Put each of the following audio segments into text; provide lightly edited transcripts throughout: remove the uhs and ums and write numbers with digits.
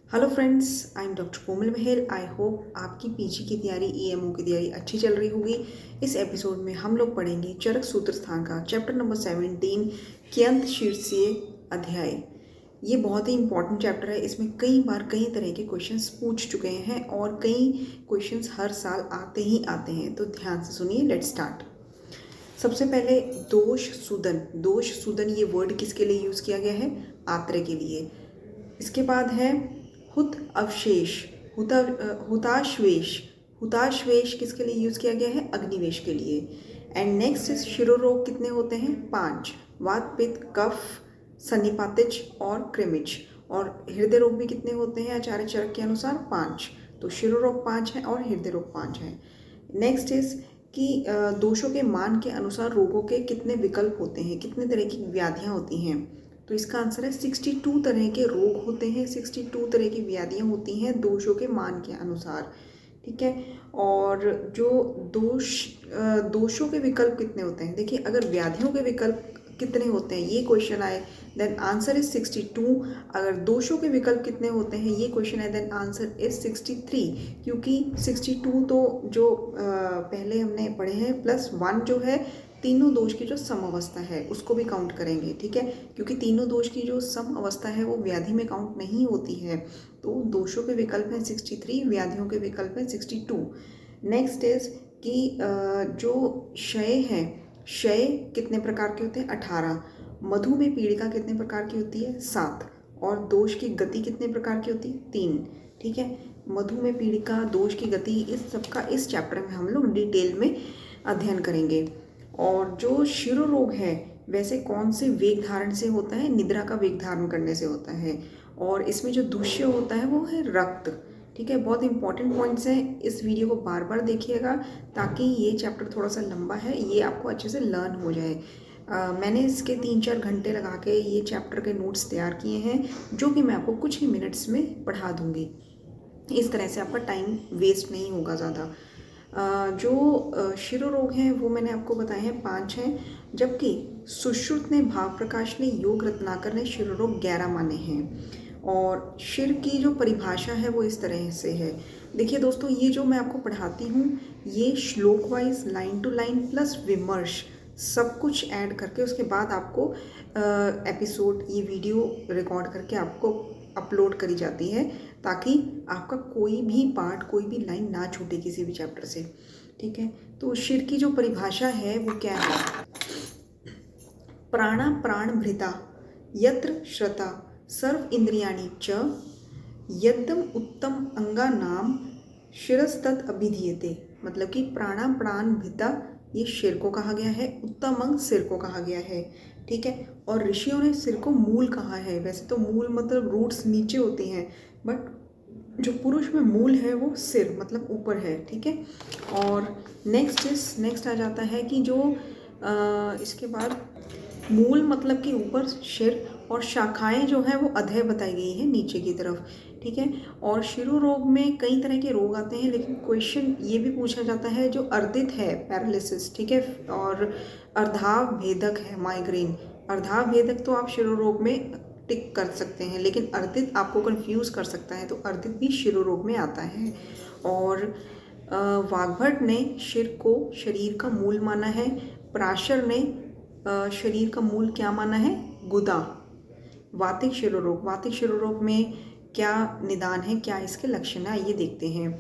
Hello friends, I am doctor Komal Mehar. I hope आपकी PG की तैयारी, ईएमओ की तैयारी अच्छी चल रही होगी। इस एपिसोड में हम लोग पढ़ेंगे चरक सूत्र स्थान का चैप्टर नंबर 17 कियंत शीर्षीय अध्याय। ये बहुत ही इंपॉर्टेंट चैप्टर है। इसमें कई बार कई तरह के क्वेश्चंस पूछ चुके हैं और कई क्वेश्चंस हर साल आते ही आते हैं, तो ध्यान से सुनिए। Let's start. सबसे पहले दोष सुदन ये वर्ड किसके लिए यूज़ किया गया है? आत्र के लिए। इसके बाद है हुत अवशेष, हुताश्वेश। हुताश्वेश किसके लिए यूज़ किया गया है? अग्निवेश के लिए। एंड नेक्स्ट इज शिरोरोग कितने होते हैं? 5। वात पित्त कफ सन्निपातिज और कृमिज। और हृदय रोग भी कितने होते हैं आचार्य चरक के अनुसार? 5। तो शिरोरोग 5 है और हृदय रोग 5 है। नेक्स्ट इज कि दोषों के मान के अनुसार रोगों के कितने विकल्प होते हैं, कितने तरह की व्याधियाँ होती हैं? तो इसका आंसर है 62 तरह के रोग होते हैं, 62 तरह की व्याधियाँ होती हैं दोषों के मान के अनुसार। ठीक है। और जो दोषों के विकल्प कितने होते हैं? देखिए, अगर व्याधियों के विकल्प कितने होते हैं ये क्वेश्चन आए, देन आंसर इज 62। अगर दोषों के विकल्प कितने होते हैं ये क्वेश्चन है, देन आंसर इज 63। क्योंकि 62 तो जो पहले हमने पढ़े हैं +1 जो है तीनों दोष की जो सम अवस्था है उसको भी काउंट करेंगे। ठीक है, क्योंकि तीनों दोष की जो सम अवस्था है वो व्याधि में काउंट नहीं होती है। तो दोषों के विकल्प हैं 63, व्याधियों के विकल्प हैं 62। नेक्स्ट इज कि जो क्षय है, क्षय कितने प्रकार के होते हैं? 18। मधुमेह पीड़िका कितने प्रकार की होती है? 7। और दोष की गति कितने प्रकार की होती है? 3। ठीक है, मधुमेह पीड़िका, दोष की गति, इस सबका इस चैप्टर में हम लोग डिटेल में अध्ययन करेंगे। और जो शिरोरोग है वैसे कौन से वेग धारण से होता है? निद्रा का वेग धारण करने से होता है। और इसमें जो दूष्य होता है वो है रक्त। ठीक है, बहुत इंपॉर्टेंट पॉइंट्स हैं, इस वीडियो को बार बार देखिएगा ताकि ये चैप्टर थोड़ा सा लंबा है, ये आपको अच्छे से लर्न हो जाए। मैंने इसके 3-4 घंटे लगा के ये चैप्टर के नोट्स तैयार किए हैं, जो कि मैं आपको कुछ ही मिनट्स में पढ़ा दूँगी। इस तरह से आपका टाइम वेस्ट नहीं होगा ज़्यादा। जो शिरोरोग हैं वो मैंने आपको बताए हैं 5 हैं, जबकि सुश्रुत ने, भाव प्रकाश ने, योग रत्नाकर ने शिरोरोग 11 माने हैं। और शिर की जो परिभाषा है वो इस तरह से है। देखिए दोस्तों, ये जो मैं आपको पढ़ाती हूँ ये श्लोक wise, line to line plus विमर्श सब कुछ ऐड करके उसके बाद आपको एपिसोड, ये वीडियो रिकॉर्ड करके आपको अपलोड करी जाती है, ताकि आपका कोई भी पार्ट, कोई भी लाइन ना छूटे किसी भी चैप्टर से। ठीक है, तो शिर की जो परिभाषा है वो क्या है? प्राणा प्राणभृता यत्र श्रता सर्व इंद्रियाणि च यद्दम उत्तम अंगा नाम शिरस्तत् अभिधीयते। मतलब कि प्राणा प्राणभृता ये शिर को कहा गया है, उत्तम अंग सिर को कहा गया है। ठीक है, और ऋषियों ने सिर को मूल कहा है। वैसे तो मूल मतलब रूट्स नीचे होती हैं, बट जो पुरुष में मूल है वो सिर मतलब ऊपर है। ठीक है, और नेक्स्ट आ जाता है कि जो इसके बाद मूल मतलब कि ऊपर सिर, और शाखाएं जो है वो अधः बताई गई है नीचे की तरफ। ठीक है, और शिरोरोग में कई तरह के रोग आते हैं, लेकिन क्वेश्चन ये भी पूछा जाता है जो अर्दित है, पैरालिसिस। ठीक है, और अर्धाव भेदक है, माइग्रेन। अर्धाव भेदक तो आप शिरोरोग में टिक कर सकते हैं, लेकिन अर्दित आपको कंफ्यूज कर सकता है, तो अर्दित भी शिरोरोग में आता है। और वाग्भट ने शिर को शरीर का मूल माना है। पराशर ने शरीर का मूल क्या माना है? गुदा। वातिक शिरोरोग में क्या निदान है, क्या इसके लक्षण है, ये देखते हैं।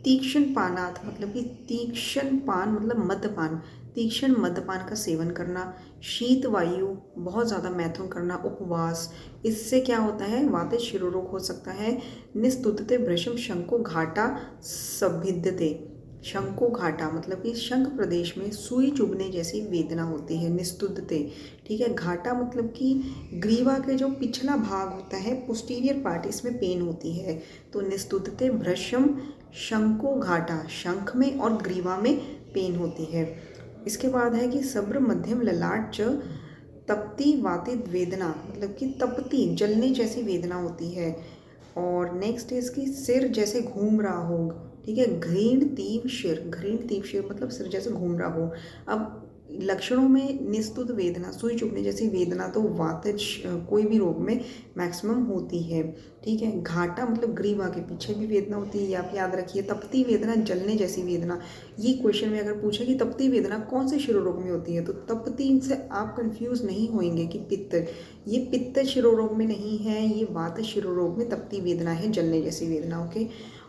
तीक्ष्ण पानात मतलब कि तीक्ष्ण पान मतलब मद्यपान, तीक्ष्ण मद्यपान का सेवन करना, शीत वायु बहुत ज़्यादा मैथुन करना, उपवास, इससे क्या होता है? वातिक शिरोरोग हो सकता है। निस्तुतते भ्रशम शंको घाटा सभिद्यते। शंको घाटा मतलब कि शंख प्रदेश में सुई चुभने जैसी वेदना होती है, निस्तुतते। ठीक है, घाटा मतलब कि ग्रीवा के जो पिछला भाग होता है, पोस्टीरियर पार्ट, इसमें पेन होती है। तो निस्तुतते भ्रशम शंको घाटा, शंख में और ग्रीवा में पेन होती है। इसके बाद है कि सब्र मध्यम ललाट च तपती वातित वेदना मतलब कि तपती जलने जैसी वेदना होती है। और नेक्स्ट है इसकी सिर जैसे घूम रहा हो। ठीक है, घृण तीव्र शिर मतलब सिर जैसे घूम रहा हो। अब लक्षणों में निस्तुत वेदना, सुई चुभने जैसी वेदना तो वातज कोई भी रोग में मैक्सिमम होती है। ठीक है, घाटा मतलब ग्रीवा के पीछे भी वेदना होती है, ये आप याद रखिए। तपती वेदना, जलने जैसी वेदना, ये क्वेश्चन में अगर पूछे कि तपती वेदना कौन से शिरोरोग में होती है, तो तपती से आप कंफ्यूज नहीं होंगे कि पित्त, ये पित्त शिरोरोग में नहीं है, ये वात शिरोरोग में तपती वेदना है, जलने जैसी वेदना। ओके,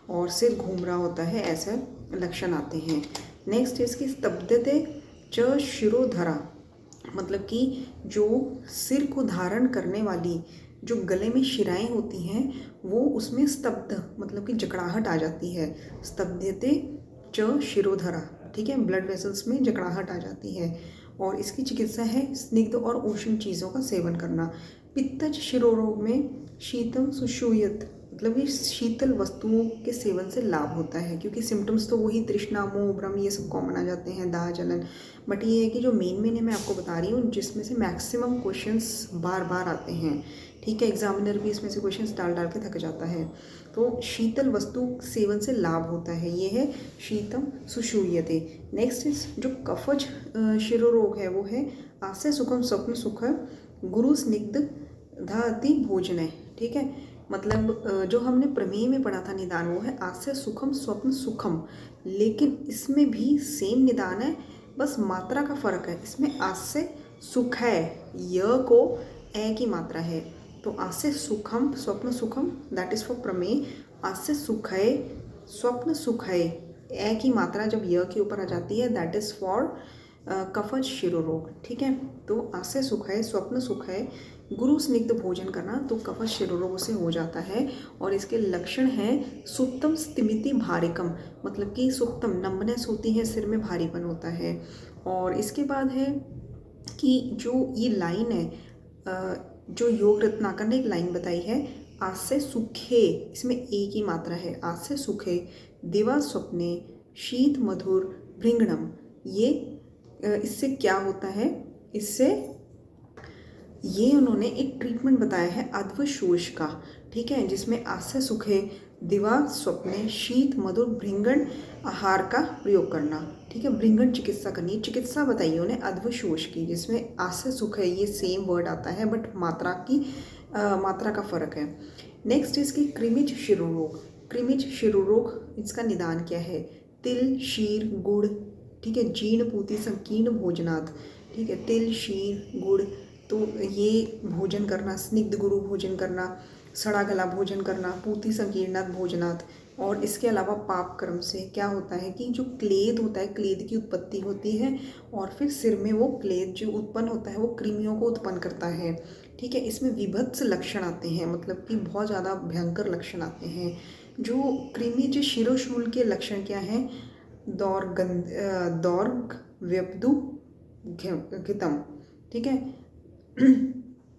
और सिर घूम रहा होता है, ऐसे लक्षण आते हैं। नेक्स्ट इसकी स्तब्धते च शिरोधरा, मतलब कि जो सिर को धारण करने वाली जो गले में शिराएं होती हैं वो उसमें स्तब्ध मतलब कि जकड़ाहट आ जाती है। स्तब्धते च शिरोधरा, ठीक है, ब्लड वेसल्स में जकड़ाहट आ जाती है। और इसकी चिकित्सा है स्निग्ध और उष्ण चीज़ों का सेवन करना। पित्तज शिरोरोग में शीतम सुषुयत, मतलब ये शीतल वस्तुओं के सेवन से लाभ होता है, क्योंकि सिम्टम्स तो वही तृष्णा, मोह, भ्रम, ये सब कॉमन आ जाते हैं, दाह, जलन। बट ये है कि जो मेन है मैं आपको बता रही हूँ, जिसमें से मैक्सिमम क्वेश्चंस बार बार आते हैं। ठीक है, एग्जामिनर भी इसमें से क्वेश्चंस डाल डाल के थक जाता है। तो शीतल वस्तु सेवन से लाभ होता है, ये है शीतम सुषूयते। नेक्स्ट इज जो कफज शिरोरोग है वो है आस्य सुखम स्वप्न सुख गुरु स्निग्ध धाति भोजन है। ठीक है, मतलब जो हमने प्रमेय में पढ़ा था निदान, वो है आस्य सुखम स्वप्न सुखम, लेकिन इसमें भी सेम निदान है, बस मात्रा का फर्क है। इसमें आस्य सुख है, य को ए की मात्रा है, तो आस्य सुखम स्वप्न सुखम दैट इज फॉर प्रमेय। आस्य सुख है स्वप्न सुख है, ए की मात्रा जब य के ऊपर आ जाती है दैट इज फॉर कफज शिरोरोग। ठीक है, तो आस्य सुख है, स्वप्न सुख है, गुरु स्निग्ध भोजन करना, तो कफज शिरोरोग से हो जाता है। और इसके लक्षण हैं सुप्तम स्तिमिति भारिकम, मतलब कि सुप्तम नंबनेस होती है, सिर में भारीपन होता है। और इसके बाद है कि जो ये लाइन है, जो योग रत्नाकर ने एक लाइन बताई है, आस्य सुखे, इसमें ए की मात्रा है, आस्य सुखे दिवा स्वप्ने शीत मधुर भृंगणम। ये इससे क्या होता है, इससे ये उन्होंने एक ट्रीटमेंट बताया है अध्वशोष का। ठीक है, जिसमें आस्य सुखे दिवा स्वप्ने शीत मधुर भृंगण आहार का प्रयोग करना। ठीक है, भृंगण चिकित्सा करनी, चिकित्सा बताइए उन्हें अध्वशोष की, जिसमें आस्य सुख है, ये सेम वर्ड आता है बट मात्रा का फर्क है। नेक्स्ट इसकी कृमिज शिरोरोग। कृमिज शिरोरोग, इसका निदान क्या है, तिल शीर गुड़, ठीक है, जीर्ण पूति संकीर्ण भोजनात्। ठीक है, तिल शीर गुड़, तो ये भोजन करना, स्निग्ध गुरु भोजन करना, सड़ा गला भोजन करना, पूति संकीर्णात भोजनात्। और इसके अलावा पाप कर्म से क्या होता है कि जो क्लेद होता है, क्लेद की उत्पत्ति होती है, और फिर सिर में वो क्लेद जो उत्पन्न होता है वो कृमियों को उत्पन्न करता है। ठीक है, इसमें विभत्स लक्षण आते हैं, मतलब कि बहुत ज़्यादा भयंकर लक्षण आते हैं। जो कृमिज शिरोशूल के लक्षण क्या हैं, दौर्ग व्यपदु घितम। ठीक है,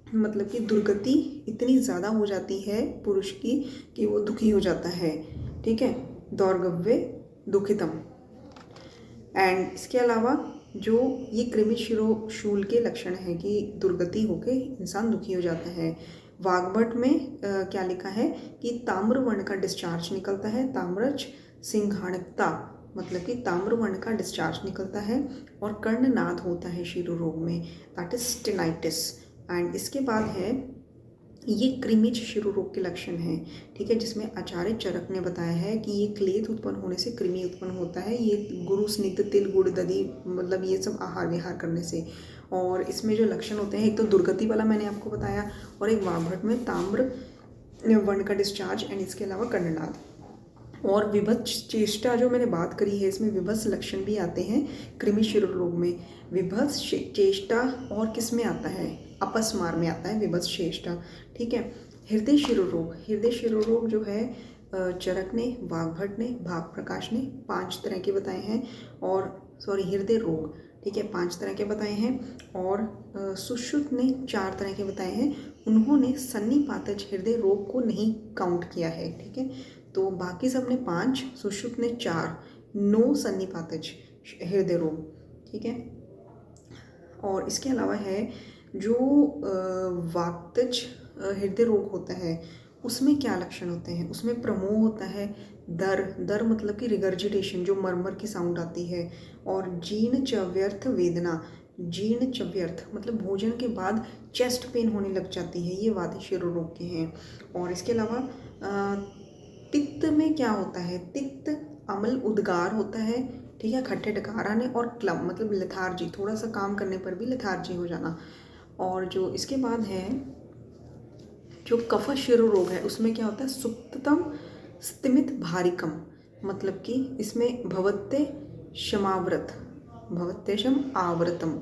मतलब कि दुर्गति इतनी ज़्यादा हो जाती है पुरुष की कि वो दुखी हो जाता है। ठीक है, दौर्गव्य दुखितम। एंड इसके अलावा जो ये कृमि शिरोशूल के लक्षण हैं कि दुर्गति होके इंसान दुखी हो जाता है। वाग्भट में क्या लिखा है कि ताम्र वर्ण का डिस्चार्ज निकलता है, ताम्रज सिंघाणकता, मतलब कि ताम्र वर्ण का डिस्चार्ज निकलता है, और कर्णनाद होता है शिरोरोग में, दैट इज स्टेनाइटिस। एंड इसके बाद है ये कृमिज शिरोरोग के लक्षण हैं। ठीक है, जिसमें आचार्य चरक ने बताया है कि ये क्लेद उत्पन्न होने से कृमि उत्पन्न होता है, ये गुरु स्निग्ध तिल गुड़ दधि, मतलब ये सब आहार विहार करने से। और इसमें जो लक्षण होते हैं, एक तो दुर्गति वाला मैंने आपको बताया, और एक वाग्भट में ताम्र वर्ण का डिस्चार्ज, एंड इसके अलावा कर्णनाद। और विभत्स चेष्टा जो मैंने बात करी है, इसमें विभत्स लक्षण भी आते हैं कृमि शिरोरोग में। विभत्स चेष्टा और किस में आता है, अपस्मार में आता है विभत्स चेष्टा। ठीक है, हृदय शिरोरोग, हृदय शिरोरोग जो है चरक ने, वाग्भट ने, भाग प्रकाश ने 5 तरह के बताए हैं, और हृदय रोग, ठीक है, 5 तरह के बताए हैं, और सुश्रुत ने 4 तरह के बताए हैं। उन्होंने सन्निपातज हृदय रोग को नहीं काउंट किया है। ठीक है, तो बाकी सब ने 5, सुश्रुत ने 4, नो सन्निपातज हृदय रोग। ठीक है, और इसके अलावा है जो वातज हृदय रोग होता है उसमें क्या लक्षण होते हैं? उसमें प्रमोह होता है, दर मतलब कि रिगर्जिटेशन, जो मरमर की साउंड आती है, और जीर्ण च व्यर्थ वेदना, जीर्ण च व्यर्थ मतलब भोजन के बाद चेस्ट पेन होने लग जाती है, ये वात शिरो रोग के हैं। और इसके अलावा पित्त में क्या होता है? पित्त अम्ल उद्गार होता है, ठीक है, खट्टे डकार आने, और क्लम मतलब लेथार्जी, थोड़ा सा काम करने पर भी लेथार्जी हो जाना। और जो इसके बाद है जो कफ शिरो रोग है, उसमें क्या होता है? सुप्ततम स्तिमित भारिकम, मतलब कि इसमें भवत्यशम आवृतम,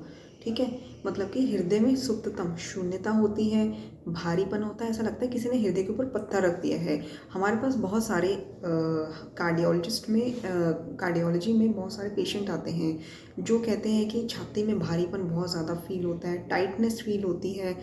ठीक है, मतलब कि हृदय में सुप्ततम शून्यता होती है, भारीपन होता है, ऐसा लगता है किसी ने हृदय के ऊपर पत्थर रख दिया है। हमारे पास बहुत सारे कार्डियोलॉजी में बहुत सारे पेशेंट आते हैं जो कहते हैं कि छाती में भारीपन बहुत ज़्यादा फील होता है, टाइटनेस फील होती है,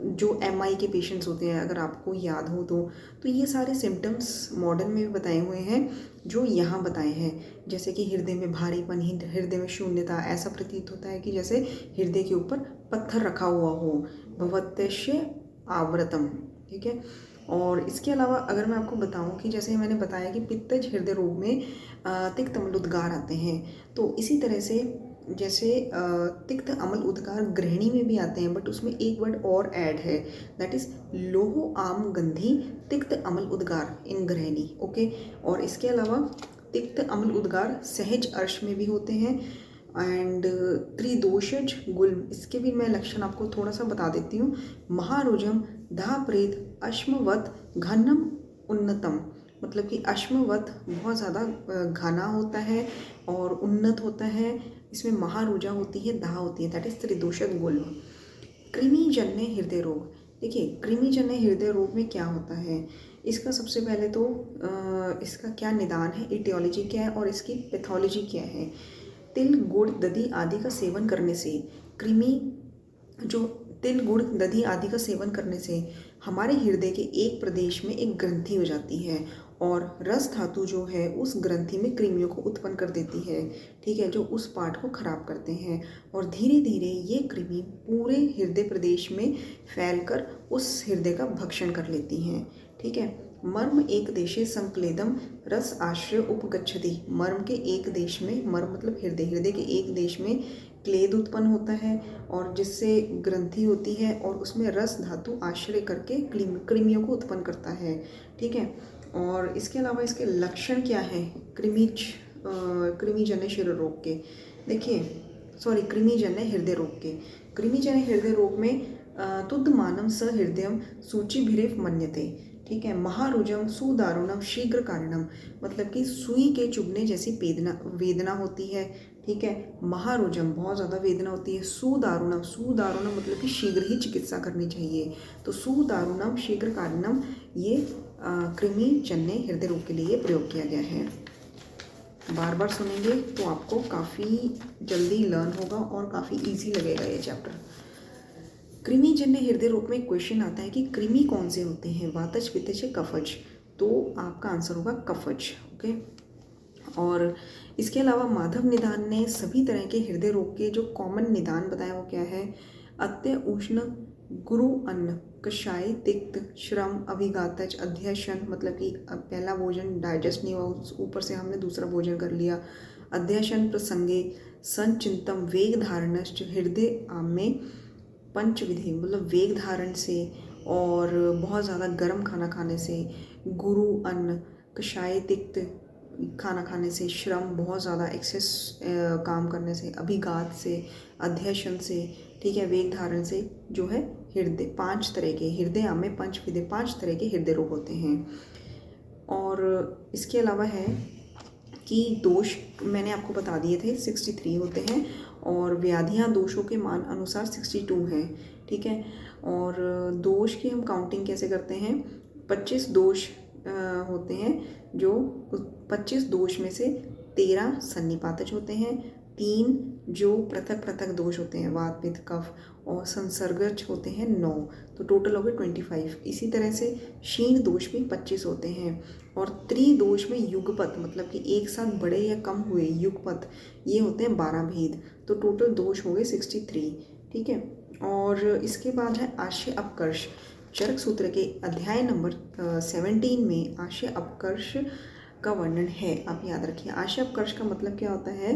जो MI के पेशेंट्स होते हैं, अगर आपको याद हो तो ये सारे सिम्टम्स मॉडर्न में भी बताए हुए हैं जो यहाँ बताए हैं। जैसे कि हृदय में भारीपन, हृदय में शून्यता, ऐसा प्रतीत होता है कि जैसे हृदय के ऊपर पत्थर रखा हुआ हो, भवत्यश्य आवृतम, ठीक है। और इसके अलावा अगर मैं आपको बताऊं कि जैसे मैंने बताया कि पित्तज हृदय रोग में तिक्त अम्ल उद्गार आते हैं, तो इसी तरह से जैसे तिक्त अम्ल उद्गार गृहिणी में भी आते हैं, बट उसमें एक वर्ड और ऐड है, दैट इज लोहो आम गंधी तिक्त अम्ल उद्गार इन गृहिणी, ओके। और इसके अलावा तिक्त अम्ल उद्गार सहज अर्श में भी होते हैं। एंड त्रिदोषज गुल्म, इसके भी मैं लक्षण आपको थोड़ा सा बता देती हूँ। महारुजम धा प्रेत अश्मवत घनम उन्नतम, मतलब कि अश्मवत बहुत ज़्यादा घना होता है और उन्नत होता है, इसमें महारुजा होती है, दाह होती है, दैट इज त्रिदोषज गुल्म। कृमिजन्य हृदय रोग, देखिए कृमिजन्य हृदय रोग में क्या होता है? इसका सबसे पहले तो इसका क्या निदान है, इटियोलॉजी क्या है और इसकी पैथोलॉजी क्या है। तिल गुड़ दधी आदि का सेवन करने से तिल गुड़ दधी आदि का सेवन करने से हमारे हृदय के एक प्रदेश में एक ग्रंथि हो जाती है, और रस धातु जो है उस ग्रंथि में कृमियों को उत्पन्न कर देती है, ठीक है, जो उस पार्ट को खराब करते हैं, और धीरे धीरे ये कृमि पूरे हृदय प्रदेश में फैलकर उस हृदय का भक्षण कर लेती हैं, ठीक है। मर्म एक देशे संक्लेदम रस आश्रय उपगच्छति, मर्म के एक देश में, मर्म मतलब हृदय के एक देश में क्लेद उत्पन्न होता है, और जिससे ग्रंथि होती है और उसमें रस धातु आश्रय करके कृमियों को उत्पन्न करता है, ठीक है। और इसके अलावा इसके लक्षण क्या है कृमिजन्य शिरो रोग के? देखिए कृमिजन्य हृदय रोग के, कृमिजन्य हृदय रोग में तुद मानम स हृदयम सूचिभिरेव मन्यते, ठीक है। महारुजम सुदारुणम शीघ्र कारणम, मतलब कि सुई के चुभने जैसी वेदना होती है, ठीक है। महारुजम बहुत ज़्यादा वेदना होती है, सुदारुणम मतलब कि शीघ्र ही चिकित्सा करनी चाहिए, तो सुदारुणम शीघ्र कारणम ये कृमिजन्य हृदय रोग के लिए प्रयोग किया गया है। बार बार सुनेंगे तो आपको काफ़ी जल्दी लर्न होगा और काफ़ी इजी लगेगा ये चैप्टर। कृमिजन्य हृदय रोग में क्वेश्चन आता है कि कृमि कौन से होते हैं, वातज पित्तज कफज, तो आपका आंसर होगा कफज, ओके। और इसके अलावा माधव निदान ने सभी तरह के हृदय रोग के जो कॉमन निदान बताया वो क्या है? अत्य उष्ण गुरु अन्न कषाय तिक्त श्रम अभिघातज अध्यशन, मतलब कि पहला भोजन डाइजेस्ट नहीं हुआ, ऊपर से हमने दूसरा भोजन कर लिया, अध्यशन प्रसंगे संचिंतम वेग धारणश्च हृदय आम्य पंचविधि, मतलब वेग धारण से और बहुत ज़्यादा गर्म खाना खाने से, गुरु अन्न कषाय तिक्त खाना खाने से, श्रम बहुत ज़्यादा एक्सेस काम करने से, अभिघात से, अध्यशन से, ठीक है, वेग धारण से, जो है हृदय 5 तरह के हृदय में पंचविधि 5 तरह के हृदय रोग होते हैं। और इसके अलावा है कि दोष मैंने आपको बता दिए थे 63 होते हैं, और व्याधियाँ दोषों के मान अनुसार 62 हैं, ठीक है। और दोष की हम काउंटिंग कैसे करते हैं? 25 दोष होते हैं, जो 25 दोष में से 13 सन्निपातज होते हैं, 3 जो पृथक पृथक दोष होते हैं वात पित्त कफ, और संसर्गज होते हैं 9, तो टोटल हो गए 25। इसी तरह से क्षीण दोष भी 25 होते हैं, और त्रिदोष में युगपत मतलब कि एक साथ बड़े या कम हुए युगपत ये होते हैं 12 भेद, तो टोटल दोष हो गए 63, ठीक है। और इसके बाद है आशय अपकर्ष, चरक सूत्र के अध्याय नंबर 17 में आशय अपकर्ष का वर्णन है। आप याद रखिए, आशय अपकर्ष का मतलब क्या होता है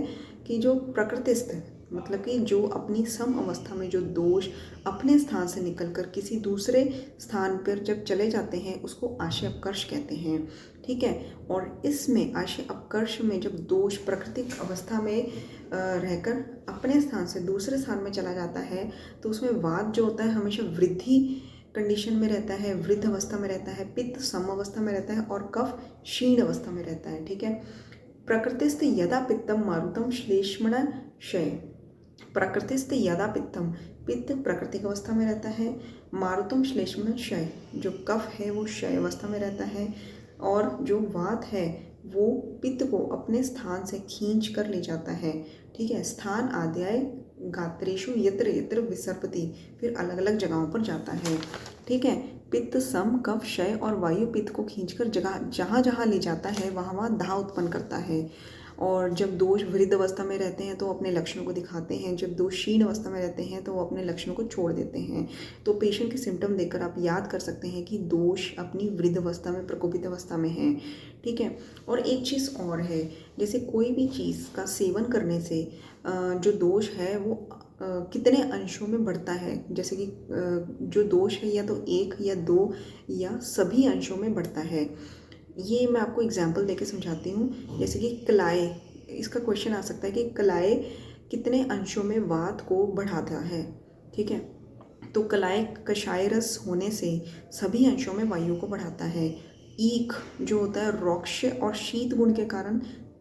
कि जो प्रकृतिस्थ, मतलब कि जो अपनी सम अवस्था में जो दोष अपने स्थान से निकलकर किसी दूसरे स्थान पर जब चले जाते हैं उसको आशय अपकर्ष कहते हैं। ठीक है। और इसमें आशय अपकर्ष में जब दोष प्राकृतिक अवस्था में रहकर अपने स्थान से दूसरे स्थान में चला जाता है तो उसमें वात जो होता है हमेशा वृद्धि कंडीशन में रहता है, वृद्ध अवस्था में रहता है, पित्त सम अवस्था में रहता है और कफ क्षीण अवस्था में रहता है। ठीक है। प्रकृतिस्थ यदा पित्तम मारुतम श्लेष्मण क्षय। प्रकृतिस्थ यदा पित्तम, पित्त प्राकृतिक अवस्था में रहता है, मारुतम श्लेष्मण क्षय, जो कफ है वो क्षय अवस्था में रहता है, और जो वात है वो पित्त को अपने स्थान से खींच कर ले जाता है। ठीक है। स्थान आद्याय गात्रेषु यत्र यत्र विसर्पति, फिर अलग अलग जगहों पर जाता है। ठीक है। पित्त सम कफ क्षय और वायु पित्त को खींचकर जगह जहाँ जहाँ ले जाता है वहाँ वहाँ दाह उत्पन्न करता है। और जब दोष वृद्ध अवस्था में रहते हैं तो अपने लक्षणों को दिखाते हैं, जब दोष क्षीण अवस्था में रहते हैं तो वो अपने लक्षणों को छोड़ देते हैं। तो पेशेंट के सिम्टम देखकर आप याद कर सकते हैं कि दोष अपनी वृद्ध अवस्था में, प्रकोपित अवस्था में है। ठीक है। और एक चीज़ और है, जैसे कोई भी चीज़ का सेवन करने से जो दोष है वो कितने अंशों में बढ़ता है, जैसे कि जो दोष है या तो 1 या 2 या सभी अंशों में बढ़ता है। ये मैं आपको एग्जाम्पल देके समझाती हूँ। जैसे कि कलाए, इसका क्वेश्चन आ सकता है कि कलाए कितने अंशों में वात को बढ़ाता है। ठीक है। तो कलाए कषाय रस होने से सभी अंशों में वायु को बढ़ाता है। ईख जो होता है रोक्ष और शीत गुण के कारण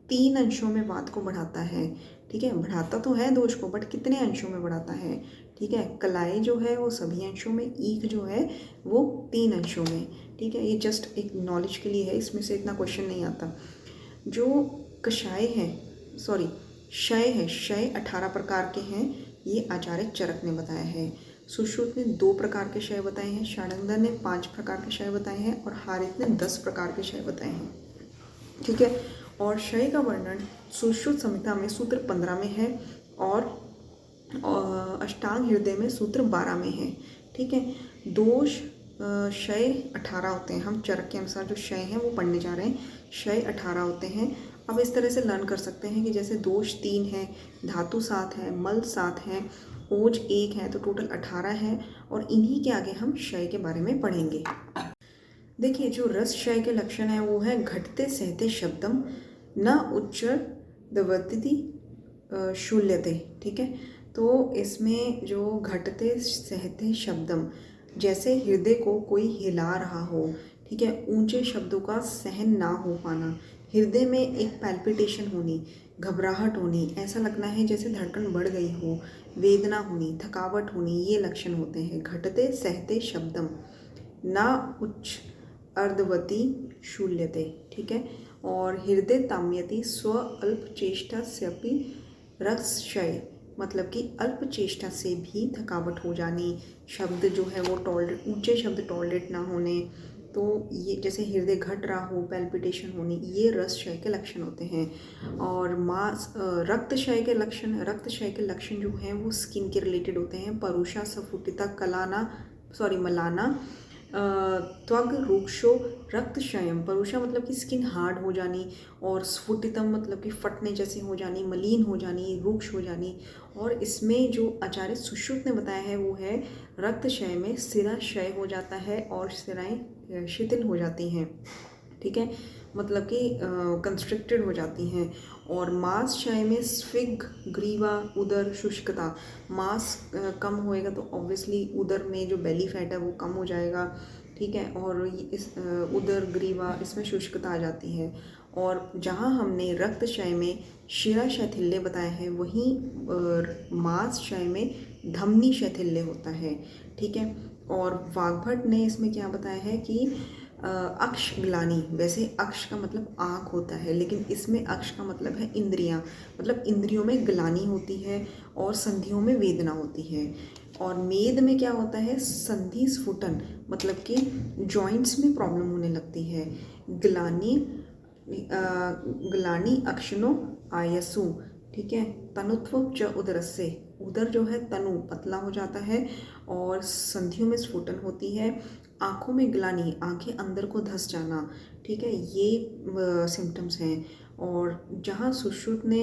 3 अंशों में वात को बढ़ाता है। ठीक है। बढ़ाता तो है दोष को, बट कितने अंशों में बढ़ाता है। ठीक है। कलाई जो है वो सभी अंशों में, ईख जो है वो 3 अंशों में। ठीक है। ये जस्ट एक नॉलेज के लिए है, इसमें से इतना क्वेश्चन नहीं आता। जो कषाय है, सॉरी क्षय है, क्षय 18 प्रकार के हैं, ये आचार्य चरक ने बताया है। सुश्रुत ने 2 प्रकार के क्षय बताए हैं, षडानंद ने 5 प्रकार के क्षय बताए हैं और हारित ने 10 प्रकार के क्षय बताए हैं। ठीक है। और क्षय का वर्णन सुश्रुत संहिता में सूत्र 15 में है और अष्टांग हृदय में सूत्र 12 में है। ठीक है। दोष क्षय 18 होते हैं, हम चरक के अनुसार जो क्षय हैं वो पढ़ने जा रहे हैं। क्षय 18 होते हैं। अब इस तरह से लर्न कर सकते हैं कि जैसे दोष 3 है, धातु 7 है, मल 7 है, ओज 1 है, तो टोटल 18 है। और इन्हीं के आगे हम क्षय के बारे में पढ़ेंगे। देखिए, जो रस क्षय के लक्षण है वो है घटते सहते शब्दम न उच्चरदवति शूल्यते। ठीक है। तो इसमें जो घटते सहते शब्दम, जैसे हृदय को कोई हिला रहा हो। ठीक है। ऊंचे शब्दों का सहन ना हो पाना, हृदय में एक पैल्पिटेशन होनी, घबराहट होनी, ऐसा लगना है जैसे धड़कन बढ़ गई हो, वेदना होनी, थकावट होनी, ये लक्षण होते हैं घटते सहते शब्दम ना उच्च अर्धवती शूल्यते। ठीक है। और हृदय ताम्यति स्व अल्प चेष्टा स्यपि रसक्षय, मतलब कि अल्प चेष्टा से भी थकावट हो जानी, शब्द जो है वो टॉलरेट, ऊंचे शब्द टॉलरेट ना होने, तो ये जैसे हृदय घट रहा हो, पैल्पिटेशन होनी, ये रसक्षय के लक्षण होते हैं। और रक्तक्षय के लक्षण, रक्तक्षय के लक्षण जो हैं वो स्किन के रिलेटेड होते हैं। परुषा स्फुटिता मलाना त्वग रूक्षो रक्तक्षयम। परुषा मतलब कि स्किन हार्ड हो जानी, और स्फुटितम मतलब कि फटने जैसे हो जानी, मलिन हो जानी, रूक्ष हो जानी। और इसमें जो आचार्य सुश्रुत ने बताया है वो है रक्तक्षय में सिरा क्षय हो जाता है और सिराएं शिथिल हो जाती हैं। ठीक है। मतलब कि कंस्ट्रिक्टेड हो जाती हैं। और मांस क्षय में स्फिग, ग्रीवा, उदर, शुष्कता। मांस कम होएगा तो ऑब्वियसली उदर में जो बेली फैट है वो कम हो जाएगा। ठीक है। और इस उदर, ग्रीवा, इसमें शुष्कता आ जाती है। और जहाँ हमने रक्त क्षय में शिरा शैथिल्य बताया है, वहीं मांस क्षय में धमनी शैथिल्य होता है। ठीक है। और वाग्भट ने इसमें क्या बताया है कि अक्ष ग्लानि, वैसे अक्ष का मतलब आँख होता है, लेकिन इसमें अक्ष का मतलब है इंद्रियां, मतलब इंद्रियों में ग्लानि होती है और संधियों में वेदना होती है। और मेद में क्या होता है, संधि स्फुटन, मतलब कि जॉइंट्स में प्रॉब्लम होने लगती है। ग्लानि अक्षनो आयसु। ठीक है। तनुत्व च उदरस्य, उदर जो है तनु पतला हो जाता है और संधियों में स्फुटन होती है। आँखों में ग्लानि, आँखें अंदर को धँस जाना, ठीक है, ये सिम्टम्स हैं। और जहाँ सुश्रुत ने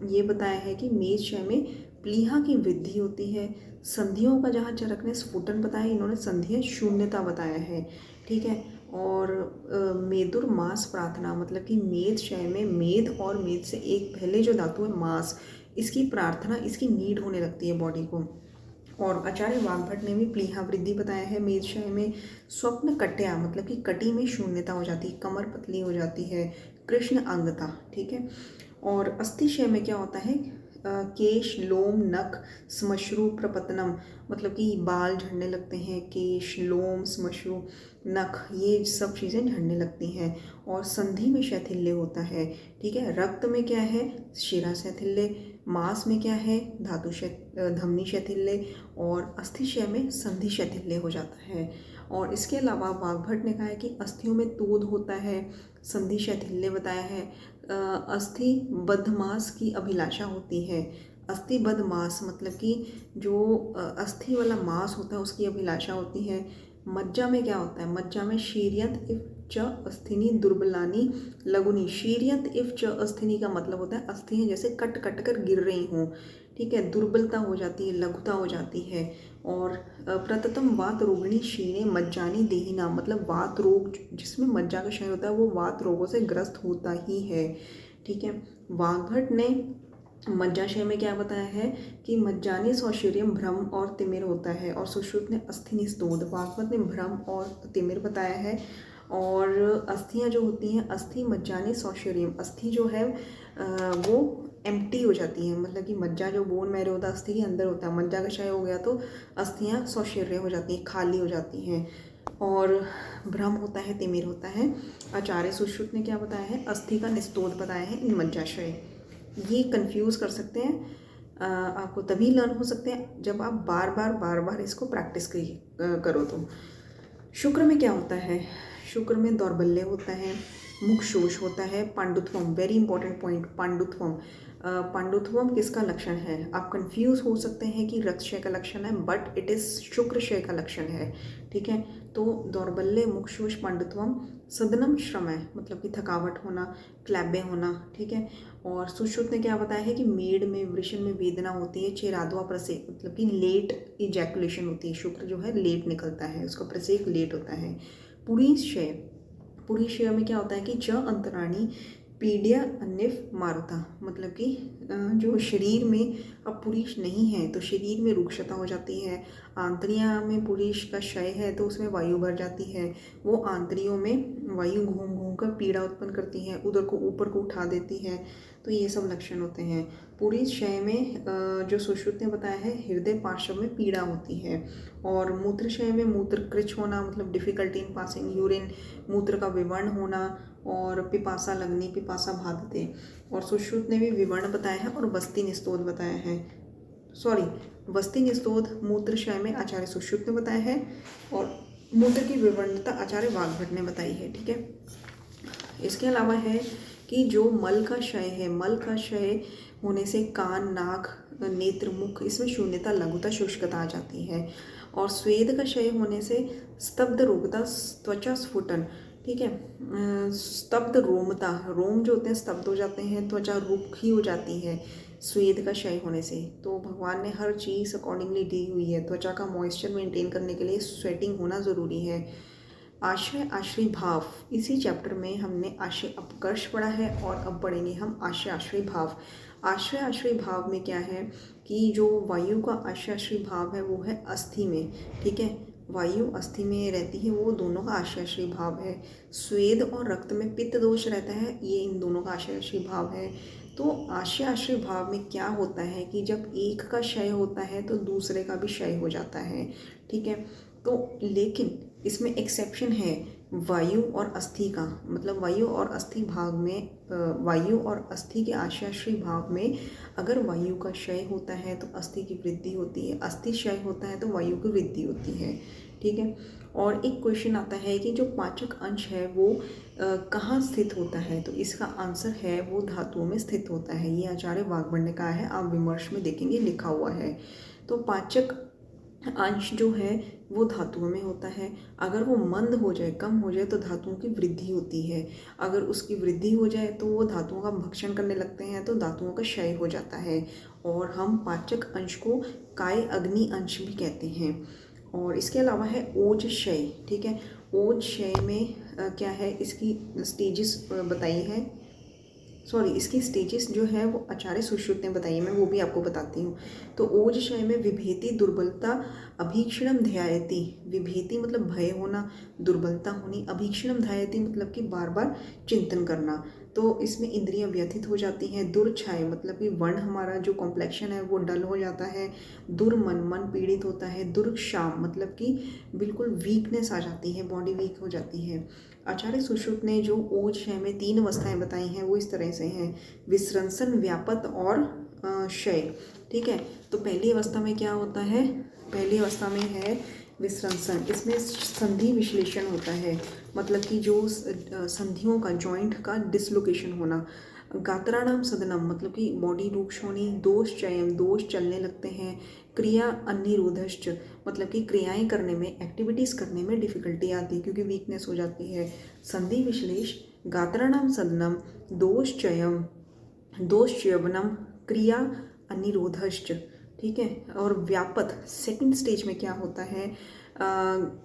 ये बताया है कि मेद क्षय में प्लीहा की वृद्धि होती है। संधियों का जहाँ चरक ने स्फुटन बताया, इन्होंने संधियाँ शून्यता बताया है, ठीक है। और मेदुर मांस प्रार्थना, मतलब कि मेद क्षय में मेद और मेद से एक पहले जो धातु है मांस, इसकी प्रार्थना, इसकी नीड होने लगती है बॉडी को। और आचार्य वाग्भट ने भी प्लीहा वृद्धि बताया है मेद क्षय में। स्वप्न कट्या, मतलब कि कटी में शून्यता हो जाती है, कमर पतली हो जाती है, कृष्ण अंगता, ठीक है। और अस्थि क्षय में क्या होता है, केश, लोम, नख, श्मश्रु, प्रपतनम, मतलब कि बाल झड़ने लगते हैं, केश, लोम, श्मश्रु, नख, ये सब चीज़ें झड़ने लगती हैं। और संधि में शैथिल्य होता है, ठीक है। रक्त में क्या है, शिरा शैथिल्य, मांस में क्या है, धमनी शैथिल्य, और अस्थि क्षय में संधि शैथिल्य हो जाता है। और इसके अलावा वाग्भट ने कहा है कि अस्थियों में तोद होता है, संधि शैथिल्य बताया है। अस्थि बद्धमास की अभिलाषा होती है। अस्थि बद्धमास मतलब कि जो अस्थि वाला मांस होता है उसकी अभिलाषा होती है। मज्जा में क्या होता है, मज्जा में शीर्यंत इव च अस्थिनी दुर्बलानी लघुनी। शीर्यंत इव च अस्थिनी का मतलब होता है अस्थियाँ जैसे कट कट कर गिर रही हों, ठीक है, दुर्बलता हो जाती है, लघुता हो जाती है। और प्रततम वात रोगिणी क्षीणे मज्जानी देहिना, मतलब वात रोग जिसमें मज्जा का क्षय होता है वो वात रोगों से ग्रस्त होता ही है, ठीक है। वाग्भट ने मज्जाशय में क्या बताया है कि मज्जानी सौशीर्यम भ्रम और तिमिर होता है। और सुश्रुत ने अस्थि निस्तोध, वाग्भट ने भ्रम और तिमिर बताया है। और अस्थियाँ जो होती हैं, अस्थि मज्जानी सौशीर्यम, अस्थि जो है वो एम्प्टी हो जाती हैं, मतलब कि मज्जा जो बोन मैरो होता है अस्थि के अंदर होता है, मज्जा का क्षय हो गया तो अस्थियाँ सौशीर्य हो जाती हैं, खाली हो जाती हैं। और भ्रम होता है, तिमिर होता है। आचार्य सुश्रुत ने क्या बताया है, अस्थि का निस्तोध बताया है इन मज्जाशय। ये कंफ्यूज कर सकते हैं, आपको तभी लर्न हो सकते हैं जब आप बार बार इसको प्रैक्टिस करो। तो शुक्र में क्या होता है, शुक्र में दौर्बल्य होता है, मुख शोष होता है, पांडुत्वम, वेरी इंपॉर्टेंट पॉइंट, पांडुत्वम। पांडुत्वम किसका लक्षण है, आप कंफ्यूज हो सकते हैं कि रक्तक्षय का लक्षण है, बट इट इज़ शुक्रक्षय का लक्षण है, ठीक है। तो दौर्बल्य, मुख शोष, पांडुत्वम। सदनम श्रमय, मतलब कि थकावट होना, क्लैबे होना, ठीक है। और सुश्रुत ने क्या बताया है कि मेड में, वृषण में वेदना होती है, चेरादवा प्रसेक, मतलब कि लेट इजैकुलेशन होती है, शुक्र जो है लेट निकलता है, उसका प्रसेक लेट होता है। पुरीक्षय, पुरीक्षय में क्या होता है कि च अंतराणी पीडिया अन्यफ मारुता, मतलब कि जो शरीर में अब पुरीष नहीं है तो शरीर में रुक्षता हो जाती है। आंतरियाँ में पुरीष का क्षय है तो उसमें वायु भर जाती है, वो आंतरियों में वायु घूम घूम कर पीड़ा उत्पन्न करती है, उधर को ऊपर को उठा देती है, तो ये सब लक्षण होते हैं। पूरी क्षय में जो सुश्रुत ने बताया है, हृदय पार्श्व में पीड़ा होती है। और मूत्र क्षय में मूत्र कृच होना, मतलब डिफिकल्टी इन पासिंग यूरिन, मूत्र का विवर्ण होना, और पिपासा लगनी, पिपासा बाधते। और सुश्रुत ने भी विवर्ण बताया है और वस्ति निस्तोध बताया है, सॉरी, वस्ति निस्तोध मूत्र क्षय में आचार्य सुश्रुत ने बताया है, और मूत्र की विवरणता आचार्य वाग्भट ने बताई है, ठीक है। इसके अलावा है कि जो मल का क्षय है, मल का क्षय होने से कान, नाक, नेत्र, मुख, इसमें शून्यता, लघुता, शुष्कता आ जाती है। और स्वेद का क्षय होने से स्तब्ध रोगता, त्वचा स्फुटन, ठीक है। स्तब्ध रोमता, रोम जो होते हैं स्तब्ध हो जाते हैं, त्वचा रुखी हो जाती है स्वेद का क्षय होने से। तो भगवान ने हर चीज़ अकॉर्डिंगली दी हुई है, त्वचा का मॉइस्चर मेंटेन करने के लिए स्वेटिंग होना ज़रूरी है। आश्रय आश्रय भाव, इसी चैप्टर में हमने आश्रय अपकर्ष पढ़ा है, और अब पढ़ेंगे हम आश्रय आश्रय भाव। आश्रय आश्रय भाव में क्या है कि जो वायु का आश्रय आश्रय भाव है वो है अस्थि में, ठीक है, वायु अस्थि में रहती है, वो दोनों का आश्रय आश्रय भाव है। स्वेद और रक्त में पित्त दोष रहता है, ये इन दोनों का आश्रय आश्रय भाव है। तो आश्रय आश्रय भाव में क्या होता है कि जब एक का क्षय होता है तो दूसरे का भी क्षय हो जाता है, ठीक है। तो लेकिन इसमें एक्सेप्शन है वायु और अस्थि का, मतलब वायु और अस्थि भाग में, वायु और अस्थि के आश्रय भाव में अगर वायु का क्षय होता है तो अस्थि की वृद्धि होती है, अस्थि क्षय होता है तो वायु की वृद्धि होती है, ठीक है। और एक क्वेश्चन आता है कि जो पाचक अंश है वो कहाँ स्थित होता है, तो इसका आंसर है वो धातुओं में स्थित होता है, ये आचार्य वाग्भट ने कहा है, आप विमर्श में देखेंगे लिखा हुआ है। तो पाचक अंश जो है वो धातुओं में होता है। अगर वो मंद हो जाए, कम हो जाए, तो धातुओं की वृद्धि होती है। अगर उसकी वृद्धि हो जाए तो वो धातुओं का भक्षण करने लगते हैं, तो धातुओं का क्षय हो जाता है। और हम पाचक अंश को काय अग्नि अंश भी कहते हैं। और इसके अलावा है ओज क्षय। ठीक है, ओज क्षय में क्या है, इसकी स्टेजेस बताई है, सॉरी इसकी स्टेजेस जो है वो आचार्य सुश्रुत ने बताई है, मैं वो भी आपको बताती हूँ। तो ओज क्षय में विभेति दुर्बलता अभीक्षणम ध्यायति। विभेति मतलब भय होना, दुर्बलता होनी, अभीक्षणम ध्यायति मतलब कि बार बार चिंतन करना। तो इसमें इंद्रियां व्यथित हो जाती हैं। दुर्छाय मतलब कि वर्ण, हमारा जो कॉम्प्लेक्शन है वो डल हो जाता है। दुर्मन, मन पीड़ित होता है। दुर्क्षाम मतलब कि बिल्कुल वीकनेस आ जाती है, बॉडी वीक हो जाती है। आचार्य सुश्रुत ने जो ओज क्षय में 3 अवस्थाएं बताई हैं वो इस तरह से हैं, विसृंसन, व्यापत और क्षय। ठीक है, तो पहली अवस्था में क्या होता है, पहली अवस्था में है विसृंसन। इसमें संधि विश्लेषण होता है, मतलब कि जो संधियों का, जॉइंट का डिसलोकेशन होना। गात्राणाम सदनम मतलब कि बॉडी रूक्ष होनी। दोष चयन, दोष चलने लगते हैं। क्रिया अनिरोधश्च मतलब कि क्रियाएं करने में, एक्टिविटीज़ करने में डिफिकल्टी आती है क्योंकि वीकनेस हो जाती है। संधि विश्लेष, गात्राणाम सदनम, दोष चयम, दोष च्यवनम, क्रिया अनिरोधश्च। ठीक है, और व्यापत सेकंड स्टेज में क्या होता है,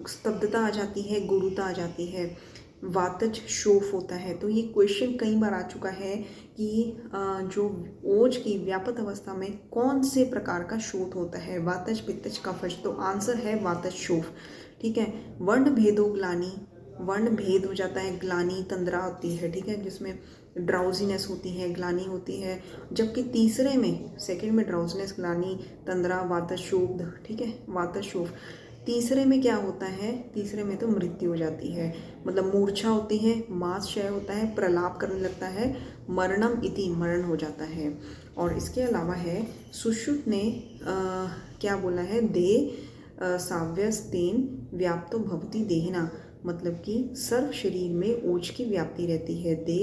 स्तब्धता आ जाती है, गुरुता आ जाती है। वातज शोफ होता है। तो ये क्वेश्चन कई बार आ चुका है कि जो ओज की व्यापक अवस्था में कौन से प्रकार का शोथ होता है, वातज, पित्तज, कफज। तो आंसर है वातज शोफ। ठीक है, वर्ण भेदो ग्लानि, वर्ण भेद हो जाता है, ग्लानि तंद्रा होती है। ठीक है, जिसमें ड्राउजीनेस होती है, ग्लानि होती है। जबकि तीसरे में, सेकंड में ड्राउजीनेस, ग्लानि, तंद्रा, वातशोफ। ठीक है, वातशोफ। तीसरे में क्या होता है, तीसरे में तो मृत्यु हो जाती है, मतलब मूर्छा होती है, मांस क्षय होता है, प्रलाप करने लगता है, मरणम इति, मरण हो जाता है। और इसके अलावा है सुश्रुत ने क्या बोला है, दे साव्यस्तेन व्याप्तो भवति देहिना, मतलब कि सर्व शरीर में ओज की व्याप्ति रहती है। दे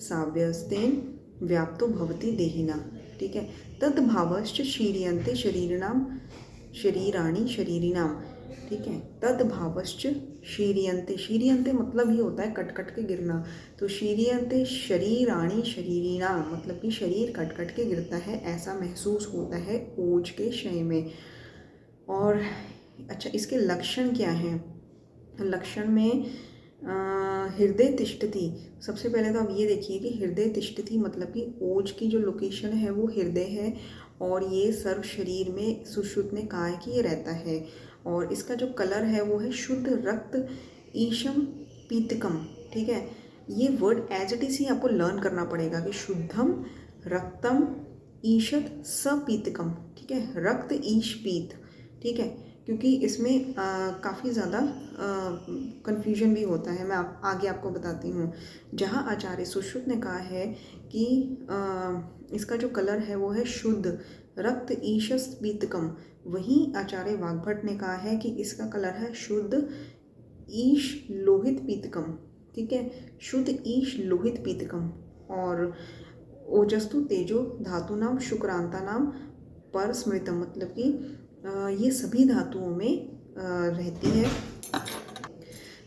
साव्यस्तेन व्याप्तो भवति देहिना। ठीक है, तद्भावश्च शीर्यन्ते शरीरिणाम, शरीराणि शरीरिणाम। ठीक है, तद्भावश्च शीर्यन्ते, शीर्यन्ते मतलब ही होता है कट कट के गिरना। तो शीर्यन्ते शरीराणि शरीरिणाम मतलब कि शरीर कट कट के गिरता है, ऐसा महसूस होता है ओज के क्षय में। और अच्छा, इसके लक्षण क्या हैं, लक्षण में हृदय तिष्ठति। सबसे पहले तो आप ये देखिए कि हृदय तिष्ठति मतलब कि ओज की जो लोकेशन है वो हृदय है, और ये सर्व शरीर में सुश्रुत ने कहा है कि ये रहता है। और इसका जो कलर है वो है शुद्ध रक्त ईशम पीतकम। ठीक है, ये वर्ड एज इट इज ही आपको लर्न करना पड़ेगा कि शुद्धम रक्तम ईशत सपीतकम। ठीक है, रक्त ईश पीत। ठीक है, क्योंकि इसमें काफ़ी ज़्यादा कन्फ्यूजन भी होता है, मैं आगे आपको बताती हूँ। जहाँ आचार्य सुश्रुत ने कहा है कि इसका जो कलर है वो है शुद्ध रक्त ईशस पीतकम, वहीं आचार्य वाग्भट ने कहा है कि इसका कलर है शुद्ध ईश लोहित पीतकम। ठीक है, शुद्ध ईश लोहित पीतकम। और ओजस्तु तेजो धातु नाम शुक्रांता नाम पर स्मृतम मतलब कि ये सभी धातुओं में रहती है।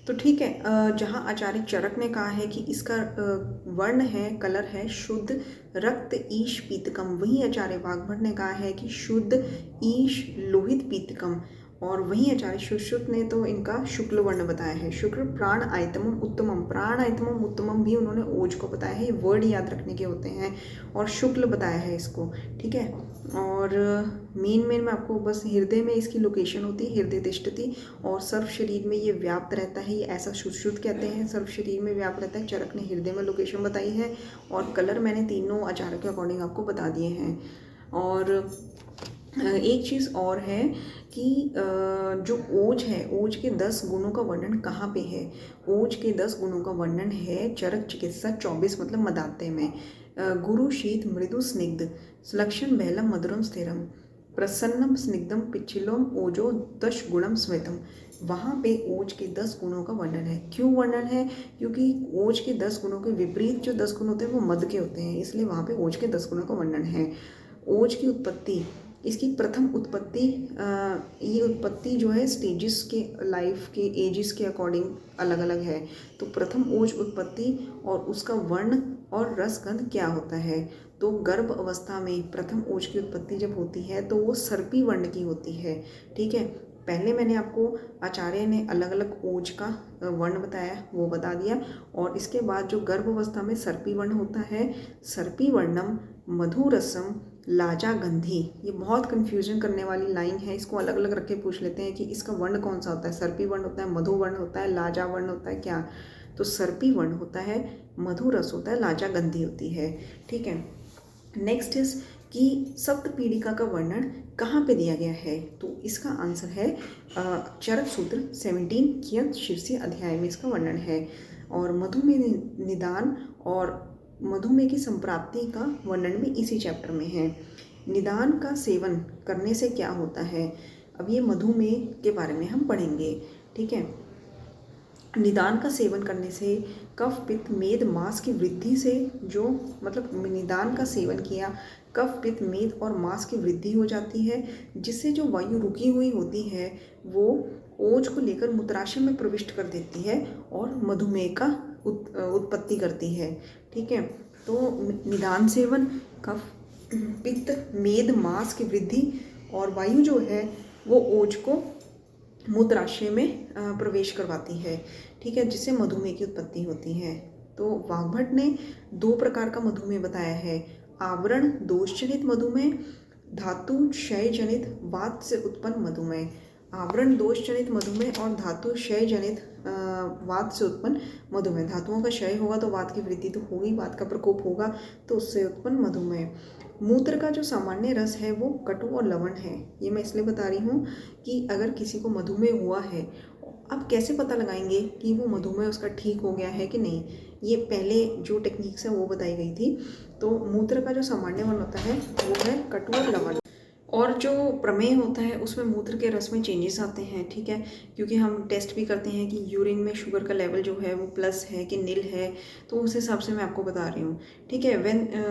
तो ठीक है, जहाँ आचार्य चरक ने कहा है कि इसका वर्ण है, कलर है शुद्ध रक्त ईश पीतकम, वहीं आचार्य वाग्भट ने कहा है कि शुद्ध ईश लोहित पीतकम। और वहीं आचार्य सुश्रुत ने तो इनका शुक्ल वर्ण बताया है। शुक्र प्राण आयतमम उत्तमम, प्राण आयतमम उत्तमम भी उन्होंने ओज को बताया है, ये वर्ड याद रखने के होते हैं। और शुक्ल बताया है इसको। ठीक है, और मेन मैं आपको बस हृदय में इसकी लोकेशन होती है, हृदय तिष्ठति, और सर्व शरीर में ये व्याप्त रहता है, ये ऐसा सुश्रुत कहते हैं, सर्व शरीर में व्याप्त रहता है। चरक ने हृदय में लोकेशन बताई है, और कलर मैंने तीनों आचार्य के अकॉर्डिंग आपको बता दिए हैं। और एक चीज़ और है कि जो ओज है, ओज के 10 गुणों का वर्णन कहाँ पे है, ओज के 10 गुणों का वर्णन है चरक चिकित्सा 24 मतलब मदाते में। गुरु शीत मृदु स्निग्ध लक्षण बहलम मधुरम स्थिरम प्रसन्नम स्निग्धम पिच्छिलोम ओजो 10 गुणम स्मृतम। वहाँ पे ओज के 10 गुणों का वर्णन है। क्यों वर्णन है, क्योंकि ओज के 10 गुणों के विपरीत जो 10 गुण होते हैं वो मद के होते हैं, इसलिए वहाँ पे ओज के 10 गुणों का वर्णन है। ओज की उत्पत्ति इसकी प्रथम उत्पत्ति ये उत्पत्ति जो है स्टेजेस के लाइफ के एजेस के अकॉर्डिंग अलग अलग है। तो प्रथम ओज उत्पत्ति और उसका वर्ण और रसगंध क्या होता है। तो गर्भ अवस्था में प्रथम ओज की उत्पत्ति जब होती है तो वो सर्पी वर्ण की होती है। ठीक है, पहले मैंने आपको आचार्य ने अलग अलग ओज का वर्ण बताया, वो बता दिया। और इसके बाद जो गर्भ अवस्था में सर्पी वर्ण होता है, सर्पी वर्णम मधुरसम लाजा गंधी। ये बहुत कंफ्यूजन करने वाली लाइन है, इसको अलग अलग रख के पूछ लेते हैं कि इसका वर्ण कौन सा होता है। सर्पी वर्ण होता है, मधु वर्ण होता है, लाजा वर्ण होता है क्या। तो सर्पी वर्ण होता है, मधुरस होता है, लाजा गंधी होती है। ठीक है, नेक्स्ट इज कि सप्त पीड़िका का वर्णन कहाँ पे दिया गया है। तो इसका आंसर है चरक सूत्र 17 कियत शीर्षीय अध्याय में इसका वर्णन है। और मधुमेह निदान और मधुमेह की संप्राप्ति का वर्णन भी इसी चैप्टर में है। निदान का सेवन करने से क्या होता है, अब ये मधुमेह के बारे में हम पढ़ेंगे। ठीक है, निदान का सेवन करने से कफ पित्त मेद मांस की वृद्धि से जो मतलब निदान का सेवन किया, कफ पित्त मेद और मांस की वृद्धि हो जाती है, जिससे जो वायु रुकी हुई होती है वो ओज को लेकर मूत्राशय में प्रविष्ट कर देती है और मधुमेह का उत्पत्ति करती है। ठीक है, तो निदान सेवन कफ पित्त मेद मांस की वृद्धि और वायु जो है वो ओज को मूत्राशय में प्रवेश करवाती है। ठीक है, जिससे मधुमेह की उत्पत्ति होती है। तो वाग्भट ने 2 प्रकार का मधुमेह बताया है, आवरण दोष जनित मधुमेह, धातु क्षय जनित वात से उत्पन्न मधुमेह। आवरण दोष जनित मधुमेह और धातु क्षय जनित वात से उत्पन्न मधुमेह। धातुओं का क्षय होगा तो वात की वृद्धि तो होगी, वात का प्रकोप होगा तो उससे उत्पन्न मधुमेह। मूत्र का जो सामान्य रस है वो कटु और लवण है। ये मैं इसलिए बता रही हूँ कि अगर किसी को मधुमेह हुआ है, अब कैसे पता लगाएंगे कि वो मधुमेह उसका ठीक हो गया है कि नहीं। ये पहले जो टेक्निक्स है वो बताई गई थी। तो मूत्र का जो सामान्य वर्ण होता है वो है कटु और लवण। और जो प्रमेय होता है उसमें मूत्र के रस में चेंजेस आते हैं। ठीक है, क्योंकि हम टेस्ट भी करते हैं कि यूरिन में शुगर का लेवल जो है वो प्लस है कि नील है, तो उस हिसाब से मैं आपको बता रही हूँ। ठीक है,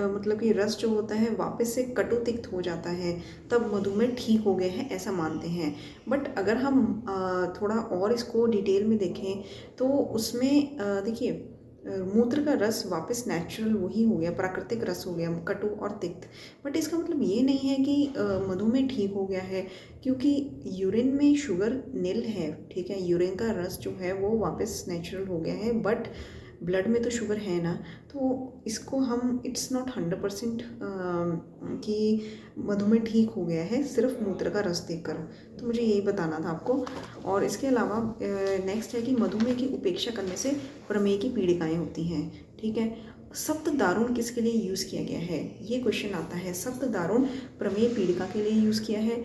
मतलब कि रस जो होता है वापस से कटु तिक्त हो जाता है, तब मधुमेह ठीक हो गए हैं ऐसा मानते हैं। बट अगर हम थोड़ा और इसको डिटेल में देखें तो उसमें देखिए मूत्र का रस वापस नेचुरल वही हो गया, प्राकृतिक रस हो गया, कटु और तिक्त। बट इसका मतलब ये नहीं है कि मधुमेह ठीक हो गया है, क्योंकि यूरिन में शुगर नील है। ठीक है, यूरिन का रस जो है वो वापस नेचुरल हो गया है, बट ब्लड में तो शुगर है ना, तो इसको हम इट्स नॉट 100% कि मधुमेह ठीक हो गया है सिर्फ मूत्र का रस देखकर। तो मुझे यही बताना था आपको। और इसके अलावा नेक्स्ट है कि मधुमेह की उपेक्षा करने से प्रमेह की पीड़िकाएँ होती हैं। ठीक है, सप्त दारुण किसके लिए यूज़ किया गया है, ये क्वेश्चन आता है। सप्त दारुण प्रमेह पीड़िका के लिए यूज़ किया है।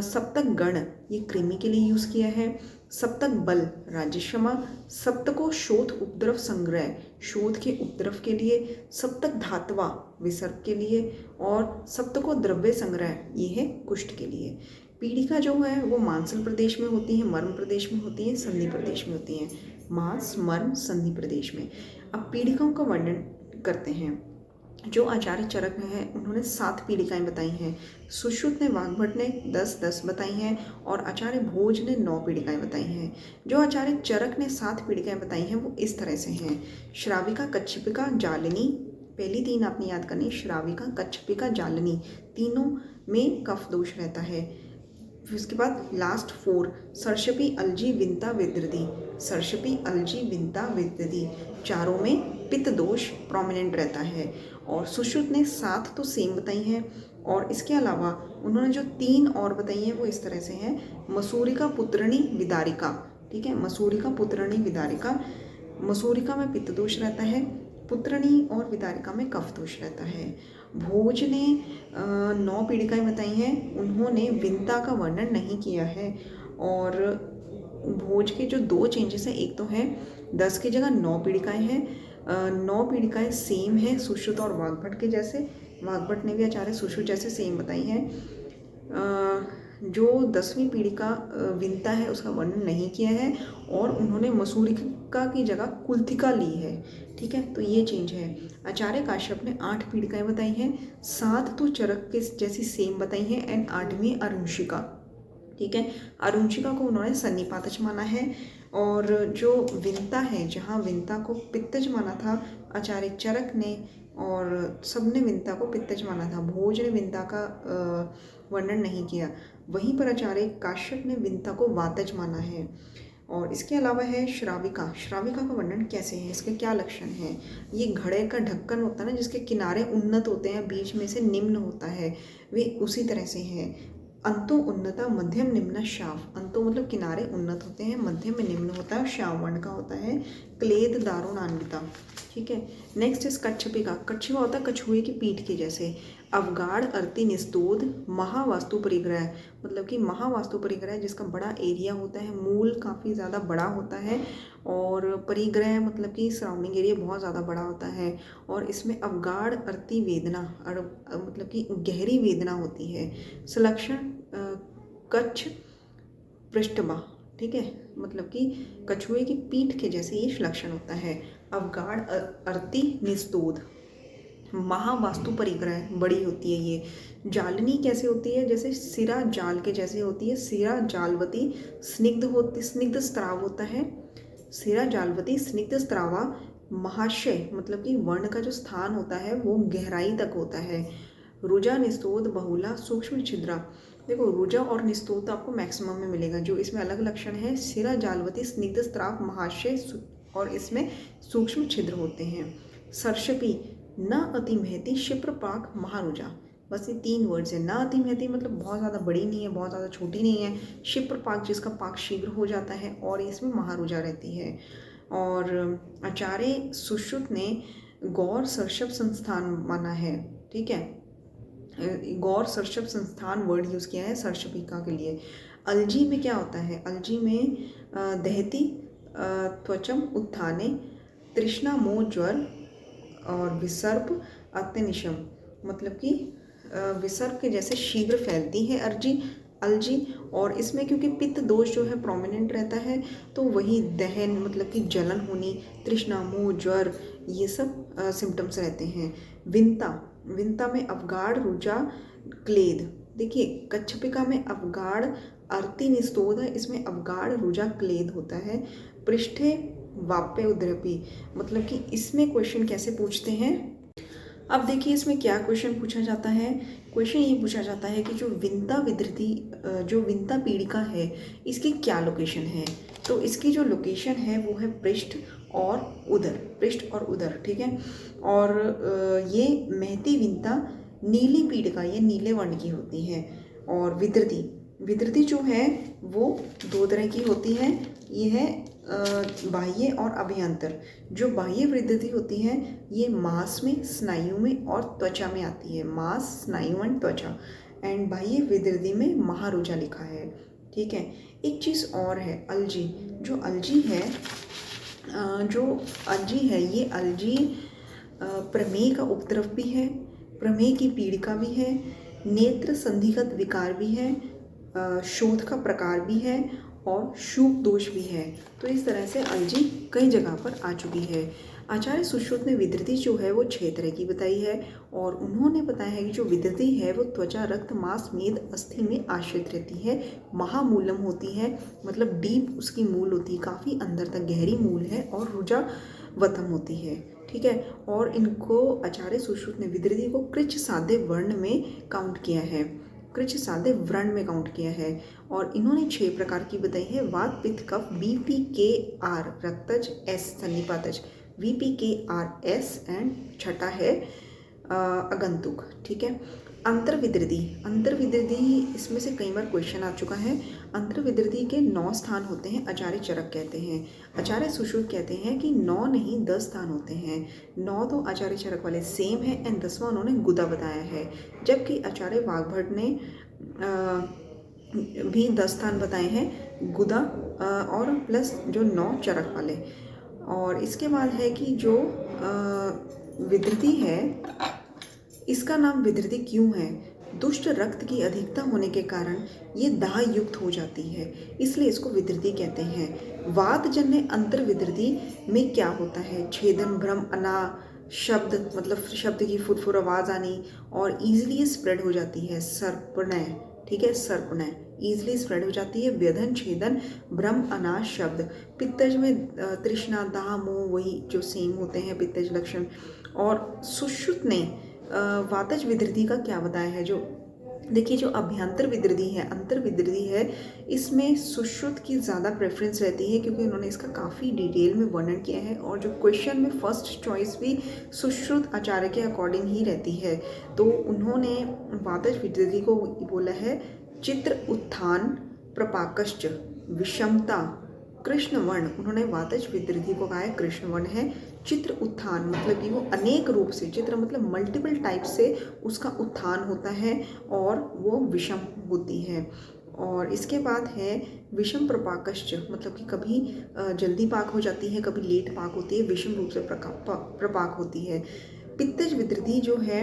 सप्तक गण ये कृमि के लिए यूज़ किया है। सप्तक बल राजक्षमा, सप्तको शोथ उपद्रव संग्रह शोथ के उपद्रव के लिए, सप्तक धातवा विसर्ग के लिए, और सप्तको द्रव्य संग्रह ये है कुष्ठ के लिए। पीड़िका जो है वो मांसल प्रदेश में होती है, मर्म प्रदेश में होती है, संधि प्रदेश में होती है। मांस मर्म संधि प्रदेश में। अब पीड़िकाओं का वर्णन करते हैं। जो आचार्य चरक हैं उन्होंने 7 पीड़िकाएं बताई हैं। सुश्रुत ने वाग्भट ने 10 बताई हैं और आचार्य भोज ने 9 पीड़िकाएं बताई हैं। जो आचार्य चरक ने 7 पीड़िकाएं बताई हैं वो इस तरह से हैं। श्राविका कच्छपिका जालिनी, पहली 3 आपने याद करनी, श्राविका कच्छपिका जालिनी, तीनों में कफ दोष रहता है। फिर उसके बाद लास्ट 4 सरशपी अलजी विंता विद्रदी, सरशपी अलजी विंता विद्रदी, चारों में पित्त दोष प्रोमिनेंट रहता है। और सुश्रुत ने 7 तो सेम बताई हैं, और इसके अलावा उन्होंने जो 3 और बताई हैं वो इस तरह से हैं। मसूरिका पुत्रणी विदारिका, ठीक है, मसूरिका पुत्रणी विदारिका, मसूरिका में पित्त दोष रहता है, पुत्रणी और विदारिका में कफ दोष रहता है। भोज ने 9 पीड़िकाएं बताई हैं, उन्होंने विंता का वर्णन नहीं किया है। और भोज के जो 2 चेंजेस हैं, एक तो है 10 की जगह 9 पीड़िकाएं हैं। 9 पीड़िकाएं सेम है सुश्रुत और वाग्भट के जैसे, वाग्भट ने भी आचार्य सुश्रुत जैसे सेम बताई हैं। जो 10वीं पीढ़ी का विंता है उसका वर्णन नहीं किया है और उन्होंने मसूरिका की जगह कुल्थिका ली है। ठीक है, तो ये चेंज है। आचार्य काश्यप ने 8 पीढ़िकाएँ बताई हैं, 7 तो चरक के जैसी सेम बताई हैं एंड 8वीं अरुंशिका। ठीक है, अरुंशिका को उन्होंने सन्निपातज माना है। और जो विंता है, जहाँ विंता को पित्तज माना था आचार्य चरक ने, और सबने विंता को पित्तज माना था। भोज ने विंता का वर्णन नहीं किया। वहीं पर आचार्य काश्यप ने विंता को वातज माना है। और इसके अलावा है श्राविका। श्राविका का वर्णन कैसे है, इसके क्या लक्षण हैं? ये घड़े का ढक्कन होता है ना, जिसके किनारे उन्नत होते हैं, बीच में से निम्न होता है, वे उसी तरह से है। अंतो उन्नता मध्यम निम्न शाव। अंतो मतलब किनारे उन्नत होते हैं, मध्यम में निम्न होता है, श्याम वर्ण का होता है। क्लेद दारुणान्विता। ठीक है, नेक्स्ट इज कच्छपिका। कच्छिवा होता है कछुए की पीठ के जैसे। अवगाढ़ अर्ति निस्तोद महावास्तु परिग्रह, मतलब कि महावास्तु परिग्रह जिसका बड़ा एरिया होता है, मूल काफ़ी ज़्यादा बड़ा होता है, और परिग्रह मतलब कि सराउंडिंग एरिया बहुत ज़्यादा बड़ा होता है। और इसमें अवगाढ़ अर्ति वेदना मतलब कि गहरी वेदना होती है। सलक्षण कच्छ पृष्ठभा। ठीक है, मतलब कि कछुए की पीठ के जैसे ये लक्षण होता है। अवगाढ़ अर्ति निस्तोद। महावास्तु परिग्रह बड़ी होती है ये। जालनी कैसे होती है, जैसे सिरा जाल के जैसे होती है। सिरा जालवती स्निग्ध स्त्राव होता है। सिरा जालवती स्निग्ध स्त्रावा। महाशय मतलब कि वर्ण का जो स्थान होता है वो गहराई तक होता है। रुजा निस्तोद बहुला सूक्ष्म छिद्रा। देखो, रुजा और निस्तोद आपको मैक्सिमम में मिलेगा। जो इसमें अलग लक्षण है, सिरा जालवती स्निग्ध स्त्राव महाशय, और इसमें सूक्ष्म छिद्र होते हैं। सर्षपी न अति महती क्षिप्र पाक महारुजा। बस ये 3 वर्ड्स हैं। न अति महती मतलब बहुत ज़्यादा बड़ी नहीं है, बहुत ज़्यादा छोटी नहीं है। क्षिप्र पाक जिसका पाक शीघ्र हो जाता है, और इसमें महारुजा रहती है। और आचार्य सुश्रुत ने गौर सर्षप संस्थान माना है। ठीक है, गौर सर्षप संस्थान वर्ड यूज़ किया है सर्षपिका के लिए। अलजी में क्या होता है? अलजी में दहती त्वचम उत्थाने तृष्णा मोह ज्वर और विसर्प अत्यनिशम, मतलब कि विसर्प के जैसे शीघ्र फैलती है अलजी। और इसमें क्योंकि पित्त दोष जो है प्रोमिनेंट रहता है, तो वही दहन मतलब कि जलन होनी, तृष्णा मोह ज्वर, ये सब सिम्टम्स रहते हैं। विंता में अवगाढ़ रुजा क्लेद। देखिए, कच्छपिका में अवगाढ़ अर्ति निस्तोद है, इसमें अवगाढ़ रुजा क्लेद होता है। पृष्ठे वाप्य उद्रपी, मतलब कि इसमें क्वेश्चन कैसे पूछते हैं। अब देखिए इसमें क्या क्वेश्चन पूछा जाता है। क्वेश्चन ये पूछा जाता है कि जो विंता विधृति जो विंता पीड़िका है, इसकी क्या लोकेशन है। तो इसकी जो लोकेशन है वो है पृष्ठ और उदर। ठीक है, और ये महती विंता नीली पीड़िका, ये नीले वर्ण की होती है। और विधृति जो है वो 2 तरह की होती है। ये है बाह्य और अभ्यंतर। जो बाह्य विधृति होती है ये मांस में, स्नायु में और त्वचा में आती है। मांस, स्नायु एंड त्वचा। एंड बाह्य विधृति में महारुजा लिखा है। ठीक है, एक चीज़ और है, अलजी। जो अलजी है ये अलजी प्रमेय का उपद्रव भी है, प्रमेय की पीड़िका भी है, नेत्र संधिगत विकार भी है, शोध का प्रकार भी है, और शूक दोष भी है। तो इस तरह से अलजी कई जगह पर आ चुकी है। आचार्य सुश्रुत ने विधृति जो है वो 6 तरह की बताई है, और उन्होंने बताया है कि जो विधृति है वो त्वचा, रक्त, मांस, मेद, अस्थि में आश्रित रहती है। महामूलम होती है, मतलब डीप उसकी मूल होती है, काफ़ी अंदर तक गहरी मूल है, और रुजा वतम होती है। ठीक है, और इनको आचार्य सुश्रुत ने विधृति को कृच्छ साध्य वर्ण में काउंट किया है, कृच्छ साध्य वर्ण में काउंट किया है। और इन्होंने 6 प्रकार की बताई है। वात, पित्त, कफ, BPKR रक्तज, S सन्निपातज, VPKRS, एंड छठा है आगंतुक। ठीक है, अंतर्विधृति इसमें से कई बार क्वेश्चन आ चुका है। अंतर्विधृति के 9 स्थान होते हैं, आचार्य चरक कहते हैं। आचार्य सुश्रुत कहते हैं कि 9 नहीं 10 स्थान होते हैं। 9 तो आचार्य चरक वाले सेम है, एंड 10वां उन्होंने गुदा बताया है। जबकि आचार्य वाग्भट ने भी 10 स्थान बताए हैं, गुदा और प्लस जो 9 चरक वाले। और इसके बाद है कि जो विधृति है, इसका नाम विधृति क्यों है। दुष्ट रक्त की अधिकता होने के कारण ये दाह युक्त हो जाती है, इसलिए इसको विकृति कहते हैं। वातजन्य अंतर्विकृति में क्या होता है? छेदन, भ्रम, अना, शब्द मतलब शब्द की फुरफुर आवाज़ आनी और ईजिली स्प्रेड हो जाती है। सर्पणय, ठीक है, सर्पणय ईजिली स्प्रेड हो जाती है। व्यधन, छेदन, भ्रम, अनाश शब्द। पित्तज में तृष्णा, दाह, मोह वही जो सेम होते हैं पित्तज लक्षण। और सुश्रुत ने वातज विकृति का क्या बताया है? जो देखिए जो अभ्यंतर विकृति है, अंतर विकृति है, इसमें सुश्रुत की ज़्यादा प्रेफरेंस रहती है क्योंकि उन्होंने इसका काफ़ी डिटेल में वर्णन किया है और जो क्वेश्चन में फर्स्ट चॉइस भी सुश्रुत आचार्य के अकॉर्डिंग ही रहती है। तो उन्होंने वातज विकृति को बोला है चित्र उत्थान प्रपाकश्च विषमता कृष्णवर्ण। उन्होंने वातज विकृति को कहा है कृष्णवर्ण है। चित्र उत्थान मतलब कि वो अनेक रूप से, चित्र मतलब मल्टीपल टाइप से उसका उत्थान होता है और वो विषम होती है। और इसके बाद है विषम प्रपाकश्च मतलब कि कभी जल्दी पाक हो जाती है, कभी लेट पाक होती है, विषम रूप से प्रपाक होती है। पित्तज विकृति जो है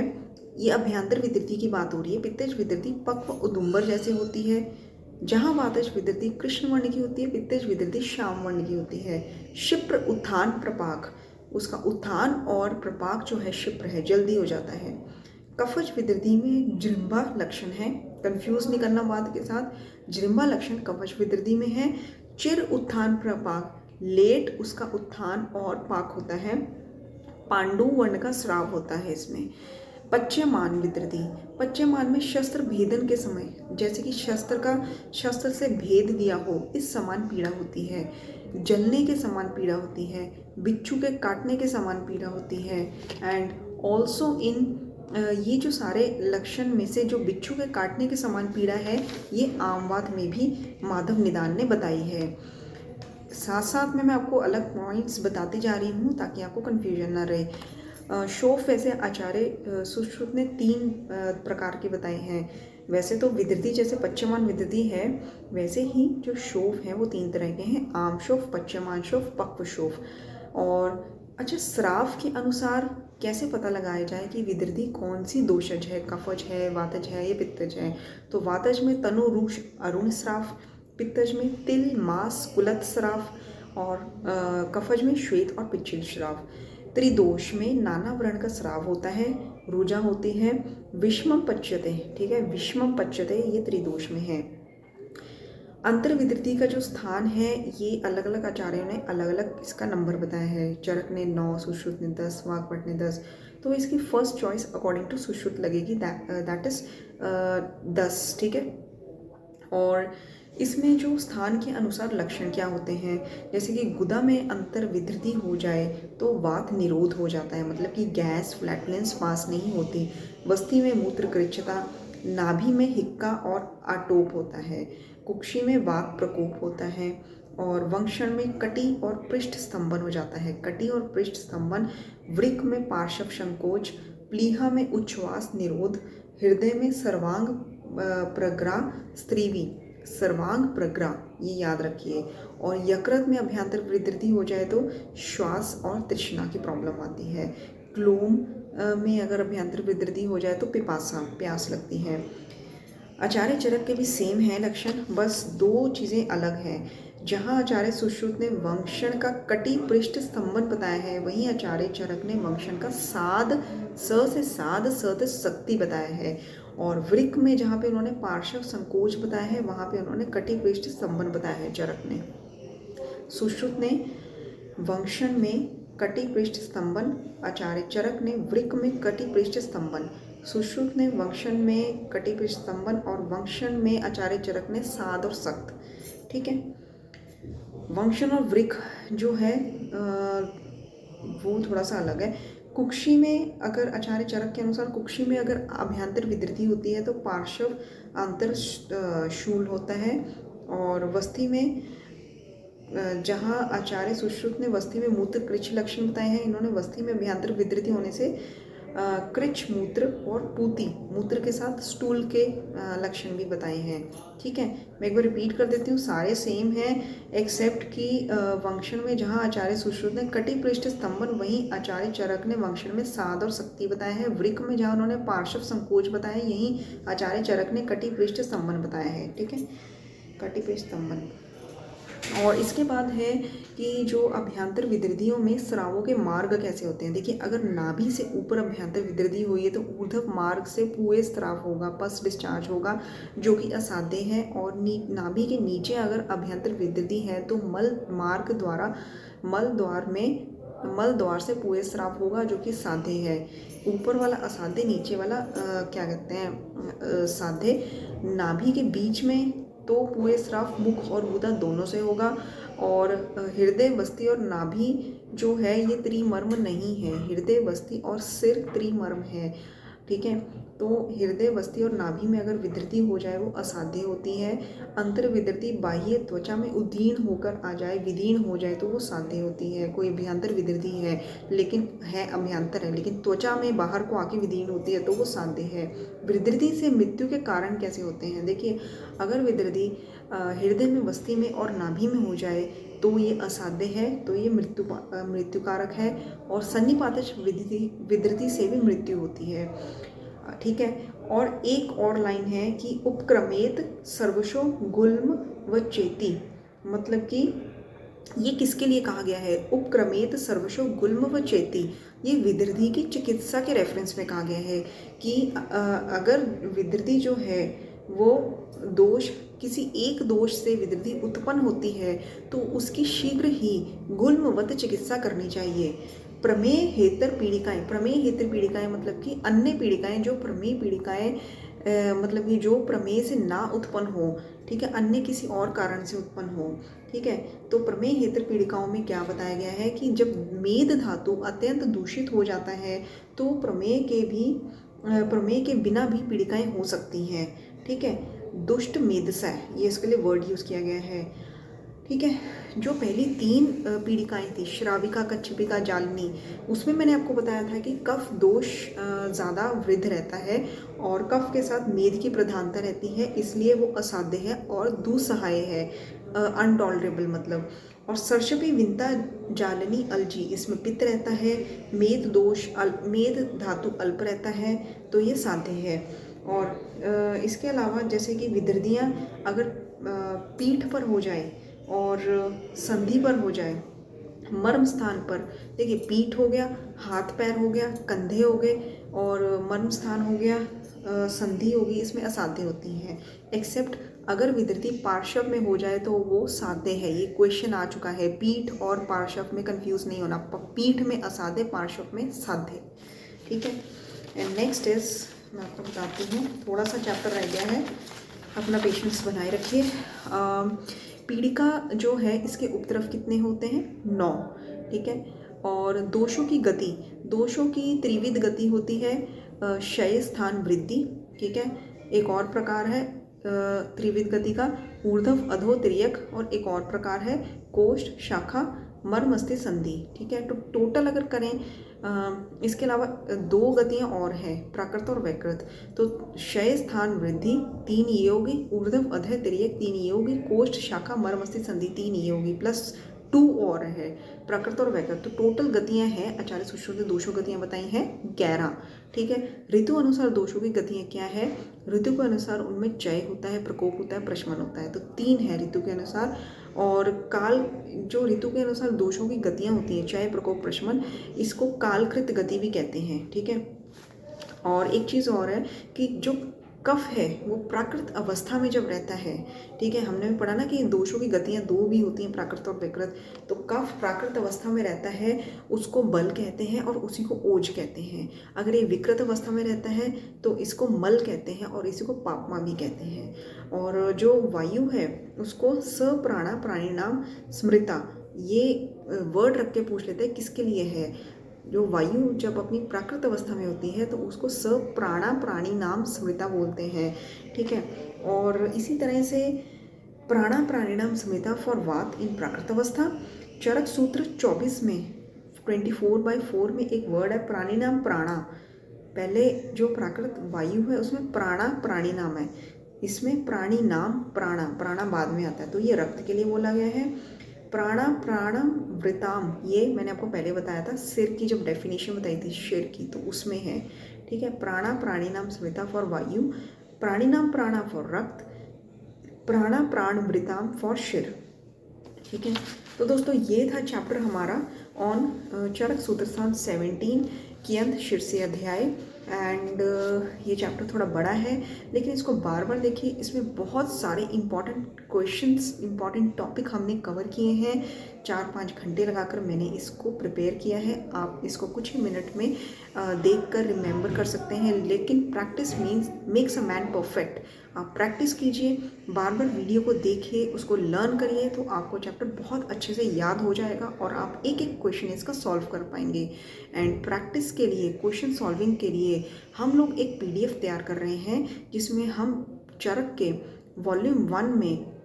ये अभ्यंतर विकृति की बात हो रही है। पित्तज विकृति पक्व उदुम्बर जैसे होती है, जहाँ वातज विकृति कृष्ण वर्ण की होती है, पित्तज विकृति श्याम वर्ण की होती है। क्षिप्र उत्थान प्रपाक, उसका उत्थान और प्रपाक जो है क्षिप्र है, जल्दी हो जाता है। कफज विकृति में जृंभा लक्षण है, कंफ्यूज नहीं करना बात के साथ, जृंभा लक्षण कफज विकृति में है। चिर उत्थान प्रपाक, लेट उसका उत्थान और पाक होता है। पांडु वर्ण का श्राव होता है इसमें। पच्यमान विकृति, पच्यमान में शस्त्र भेदन के समय, जैसे कि शस्त्र से भेद दिया हो इस समान पीड़ा होती है। जलने के समान पीड़ा होती है, बिच्छू के काटने के समान पीड़ा होती है। एंड ऑल्सो इन ये जो सारे लक्षण में से जो बिच्छू के काटने के समान पीड़ा है ये आमवाद में भी माधव निदान ने बताई है। साथ साथ में मैं आपको अलग पॉइंट्स बताती जा रही हूँ ताकि आपको कन्फ्यूजन ना रहे। शोफ वैसे आचार्य सुश्रुत ने 3 प्रकार के बताए हैं। वैसे तो विकृति जैसे पच्यमान विकृति है, वैसे ही जो शोफ हैं वो 3 तरह के हैं, आम शोफ, पच्यमान शोफ, पक्व शोफ। और अच्छा, श्राव के अनुसार कैसे पता लगाया जाए कि विकृति कौन सी दोषज है, कफज है, वातज है या पित्तज है? तो वातज में तनु रूक्ष अरुण श्राव, पित्तज में तिल मांस कुलत श्राव और कफज में श्वेत और पिच्छिल श्राव। त्रिदोष में नाना वर्ण का श्राव होता है, रुजा होती है। विषमम पच्यते, ठीक है, विषमम पच्यते ये त्रिदोष में है। अंतर्विकृति का जो स्थान है ये अलग अलग आचार्यों ने अलग अलग इसका नंबर बताया है। चरक ने 9, सुश्रुत ने 10, वाग्भट ने 10। तो इसकी first choice according to Sushruta लगेगी, दैट इज 10, ठीक है। और इसमें जो स्थान के अनुसार लक्षण क्या होते हैं, जैसे कि गुदा में अंतर्विकृति हो जाए तो वात निरोध हो जाता है, मतलब कि गैस फ्लैटुलेंस पास नहीं होती। वस्ती में मूत्र कृच्छता, नाभि में हिक्का और आटोप होता है, कुक्षी में वात प्रकोप होता है और वंक्षण में कटी और पृष्ठ स्तंभन हो जाता है। कटी और पृष्ठ स्तंभन, वृक्क में पार्श्व संकोच, प्लीहा में उच्छ्वास निरोध, हृदय में सर्वांग प्रग्रा स्त्रीवी, सर्वांग प्रग्रा ये याद रखिए। और यकृत में अभ्यंतर विकृति हो जाए तो श्वास और तृष्णा की प्रॉब्लम आती है। क्लोम में अगर अभ्यंतर विकृति हो जाए तो पिपासा, प्यास लगती है। आचार्य चरक के भी सेम है लक्षण, बस 2 चीज़ें अलग हैं। जहाँ आचार्य सुश्रुत ने वंक्षण का कटी पृष्ठ स्तंभन बताया है, वहीं आचार्य चरक ने वंक्षण का साध, स से साध, स से शक्ति बताया है। और वृक्क में जहाँ पे उन्होंने पार्श्व संकोच बताया है, वहाँ पे उन्होंने कटी पृष्ठ स्तंभन बताया है चरक ने। सुश्रुत ने वंक्षण में कटी पृष्ठ स्तंभन, आचार्य चरक ने वृक्क में कटी पृष्ठ स्तंभन। सुश्रुत ने वंक्षण में कटी पृष्ठ स्तंभन और वंक्षण में आचार्य चरक ने साध और सक्त, ठीक है। वंक्षण और वृक्क जो है वो थोड़ा सा अलग है। कुक्षी में अगर आचार्य चरक के अनुसार कुक्षी में अगर अभ्यंतर विकृति होती है तो पार्श्व अंतर शूल होता है। और वस्ती में जहाँ आचार्य सुश्रुत ने वस्ती में मूत्र कृच्छ लक्षण बताए हैं, इन्होंने वस्ती में अभ्यंतर विकृति होने से कृच मूत्र और पूती मूत्र के साथ स्टूल के लक्षण भी बताए हैं। ठीक है, मैं एक बार रिपीट कर देती हूँ, सारे सेम हैं एक्सेप्ट कि वंक्षण में जहाँ आचार्य सुश्रुत ने कटि पृष्ठ स्तंभन, वहीं आचार्य चरक ने वंक्षण में साध और शक्ति बताया है। वृक्क में जहाँ उन्होंने पार्श्व संकोच बताया, यहीं आचार्य चरक ने कटि पृष्ठ स्तंभन बताया है। ठीक है, कटि पृष्ठ स्तंभन। और इसके बाद है कि जो अभ्यंतर विदृधियों में स्रावों के मार्ग कैसे होते हैं। देखिए, अगर नाभि से ऊपर अभ्यंतर विदृधि हुई है तो ऊर्ध्व मार्ग से पूरे स्राव होगा, पस डिस्चार्ज होगा, जो कि असाध्य है। और नाभि के नीचे अगर अभ्यंतर विदृधि है तो मल मार्ग द्वारा मल द्वार से पूरे स्राव होगा, जो कि साध्य है। ऊपर वाला असाध्य, नीचे वाला क्या कहते हैं साध्य। नाभि के बीच में तो पूरे स्राव मुख और गुदा दोनों से होगा। और हृदय, बस्ती और नाभि जो है ये त्रिमर्म नहीं है, हृदय, बस्ती और सिर त्रिमर्म है। ठीक है, तो हृदय, बस्ती और नाभि में अगर विधृति हो जाए वो असाध्य होती है। अंतर विधृति बाह्य त्वचा में उदीर्ण होकर आ जाए, विदीर्ण हो जाए तो वो साध्य होती है। कोई अभ्यंतर विधृति है लेकिन है अभ्यंतर है लेकिन त्वचा में बाहर को आके विदीर्ण होती है तो वो साध्य है। विधृति से मृत्यु के कारण कैसे होते हैं। देखिए, अगर विधृति हृदय में, बस्ती में और नाभि में हो जाए तो ये असाध्य है, तो ये मृत्युकारक है। और सन्निपातज विधृति से भी मृत्यु होती है। ठीक है, और एक और लाइन है कि उपक्रमेत सर्वशो गुल्म व चेती, मतलब कि ये किसके लिए कहा गया है। उपक्रमेत सर्वशो गुल्म व चेती, ये विधृति की चिकित्सा के रेफरेंस में कहा गया है कि अगर विधृति जो है वो दोष, किसी एक दोष से विधृति उत्पन्न होती है तो उसकी शीघ्र ही गुल्मवत चिकित्सा करनी चाहिए। प्रमेहेतर पीड़िकाएं मतलब कि अन्य पीड़िकाएं, जो प्रमेय पीड़िकाएं मतलब कि जो प्रमेय से ना उत्पन्न हो, ठीक है, अन्य किसी और कारण से उत्पन्न हो। ठीक है, तो प्रमेहेतर पीड़िकाओं में क्या बताया गया है कि जब मेद धातु अत्यंत दूषित हो जाता है तो प्रमेय के बिना भी पीड़िकाएं हो सकती हैं। ठीक है, दुष्ट मेदसा, ये इसके लिए वर्ड यूज़ किया गया है। ठीक है, जो पहली 3 पीड़िकाएं थी, श्राविका, कच्छपिका, जालिनी, उसमें मैंने आपको बताया था कि कफ दोष ज़्यादा वृद्ध रहता है और कफ के साथ मेद की प्रधानता रहती है, इसलिए वो असाध्य है और दुस्सहाय है, अनटॉलरेबल मतलब। और सर्षपी, विंता, जालिनी, अलजी, इसमें पित्त रहता है, मेद दोष, मेद धातु अल्प रहता है, तो ये साध्य है। और इसके अलावा जैसे कि विधृतियाँ अगर पीठ पर हो जाए और संधि पर हो जाए, मर्म स्थान पर, देखिए पीठ हो गया, हाथ पैर हो गया, कंधे हो गए और मर्म स्थान हो गया, संधि होगी, इसमें असाध्य होती हैं। एक्सेप्ट अगर विधृति पार्श्व में हो जाए तो वो साध्य है। ये क्वेश्चन आ चुका है, पीठ और पार्श्व में कंफ्यूज नहीं होना, पीठ में असाध्य, पार्श्व में साध्य। ठीक है, एंड नेक्स्ट इज, मैं आपको बताती हूँ, थोड़ा सा चैप्टर रह गया है, अपना पेशेंस बनाए रखिए। पीड़िका जो है इसके उपद्रव कितने होते हैं, 9। ठीक है, और दोषों की गति, दोषों की त्रिविध गति होती है, क्षय स्थान वृद्धि। ठीक है, एक और प्रकार है त्रिविध गति का ऊर्ध्व अधो तिर्यक, और एक और प्रकार है कोष्ठ, शाखा, मर्मस्थि, संधि। ठीक है, तो टोटल अगर करें इसके अलावा 2 गतियाँ और हैं, प्राकृत और वैकृत। तो क्षय स्थान वृद्धि 3 ये होगी, ऊर्ध्व अधः तिर्यक 3 ये होगी, कोष्ठ, शाखा, मर्मस्थि, संधि 3 ये होगी, प्लस 2 और है प्राकृत और वैकृत। तो टोटल गतियाँ हैं, आचार्य सुश्रुत ने दोषों गतियाँ बताई हैं 11। ठीक है, ऋतु अनुसार दोषों की गतियाँ क्या है, ऋतु के अनुसार उनमें चय होता है, प्रकोप होता है, प्रशमन होता है, तो 3 है ऋतु के अनुसार। और काल, जो ऋतु के अनुसार दोषों की गतियाँ होती हैं, चय, प्रकोप, प्रशमन, इसको कालकृत गति भी कहते हैं। ठीक है, और एक चीज़ और है कि जो कफ है वो प्राकृत अवस्था में जब रहता है, ठीक है, हमने भी पढ़ा ना कि दोषों की गतियाँ 2 भी होती हैं, प्राकृत और विकृत। तो कफ प्राकृत अवस्था में रहता है उसको बल कहते हैं और उसी को ओज कहते हैं। अगर ये विकृत अवस्था में रहता है तो इसको मल कहते हैं और इसी को पापमा भी कहते हैं। और जो वायु है उसको सप्राणा प्राणिनाम स्मृता, ये वर्ड रख के पूछ लेते हैं किसके लिए है। जो वायु जब अपनी प्राकृत अवस्था में होती है तो उसको सप्राणा प्राणी नाम स्मृता बोलते हैं। ठीक है, और इसी तरह से प्राणा प्राणिनाम स्मृता फॉर वात इन प्राकृत अवस्था। चरक सूत्र 24 में 24/4 में एक वर्ड है प्राणिनाम प्राणा, पहले जो प्राकृत वायु है उसमें प्राणा प्राणी नाम है, इसमें प्राणी नाम प्राणा, प्राणा बाद में आता है, तो ये रक्त के लिए बोला गया है। प्राणा प्राणम वृताम, ये मैंने आपको पहले बताया था, सिर की जब डेफिनेशन बताई थी सिर की, तो उसमें है, ठीक है। प्राणा प्राणी नाम स्मृता फॉर वायु, प्राणी नाम प्राणा फॉर रक्त, प्राणा प्राण वृताम फॉर शिर, ठीक है। तो दोस्तों ये था चैप्टर हमारा ऑन चरक सूत्रस्थान 17 कियंत शीर्षीय अध्याय। एंड ये चैप्टर थोड़ा बड़ा है, लेकिन इसको बार बार देखिए, इसमें बहुत सारे इंपॉर्टेंट क्वेश्चंस, इंपॉर्टेंट टॉपिक हमने कवर किए हैं। 4-5 घंटे लगाकर मैंने इसको प्रिपेयर किया है। आप इसको कुछ ही मिनट में देखकर रिमेंबर कर सकते हैं, लेकिन practice means makes a man perfect. आप प्रैक्टिस कीजिए, बार बार वीडियो को देखिए, उसको लर्न करिए, तो आपको चैप्टर बहुत अच्छे से याद हो जाएगा और आप एक एक क्वेश्चन इसका सॉल्व कर पाएंगे। एंड प्रैक्टिस के लिए, क्वेश्चन सॉल्विंग के लिए हम लोग एक PDF तैयार कर रहे हैं, जिसमें हम चरक के वॉल्यूम 1 में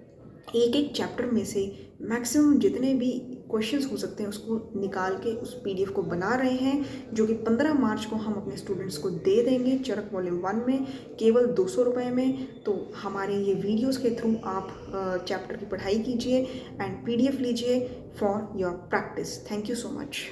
एक एक चैप्टर में से मैक्सिमम जितने भी क्वेश्चंस हो सकते हैं उसको निकाल के उस PDF को बना रहे हैं, जो कि 15 मार्च को हम अपने स्टूडेंट्स को दे देंगे चरक वॉल्यूम 1 में केवल 200 रुपये में। तो हमारे ये वीडियोस के थ्रू आप चैप्टर की पढ़ाई कीजिए एंड PDF लीजिए for your practice. Thank you so much.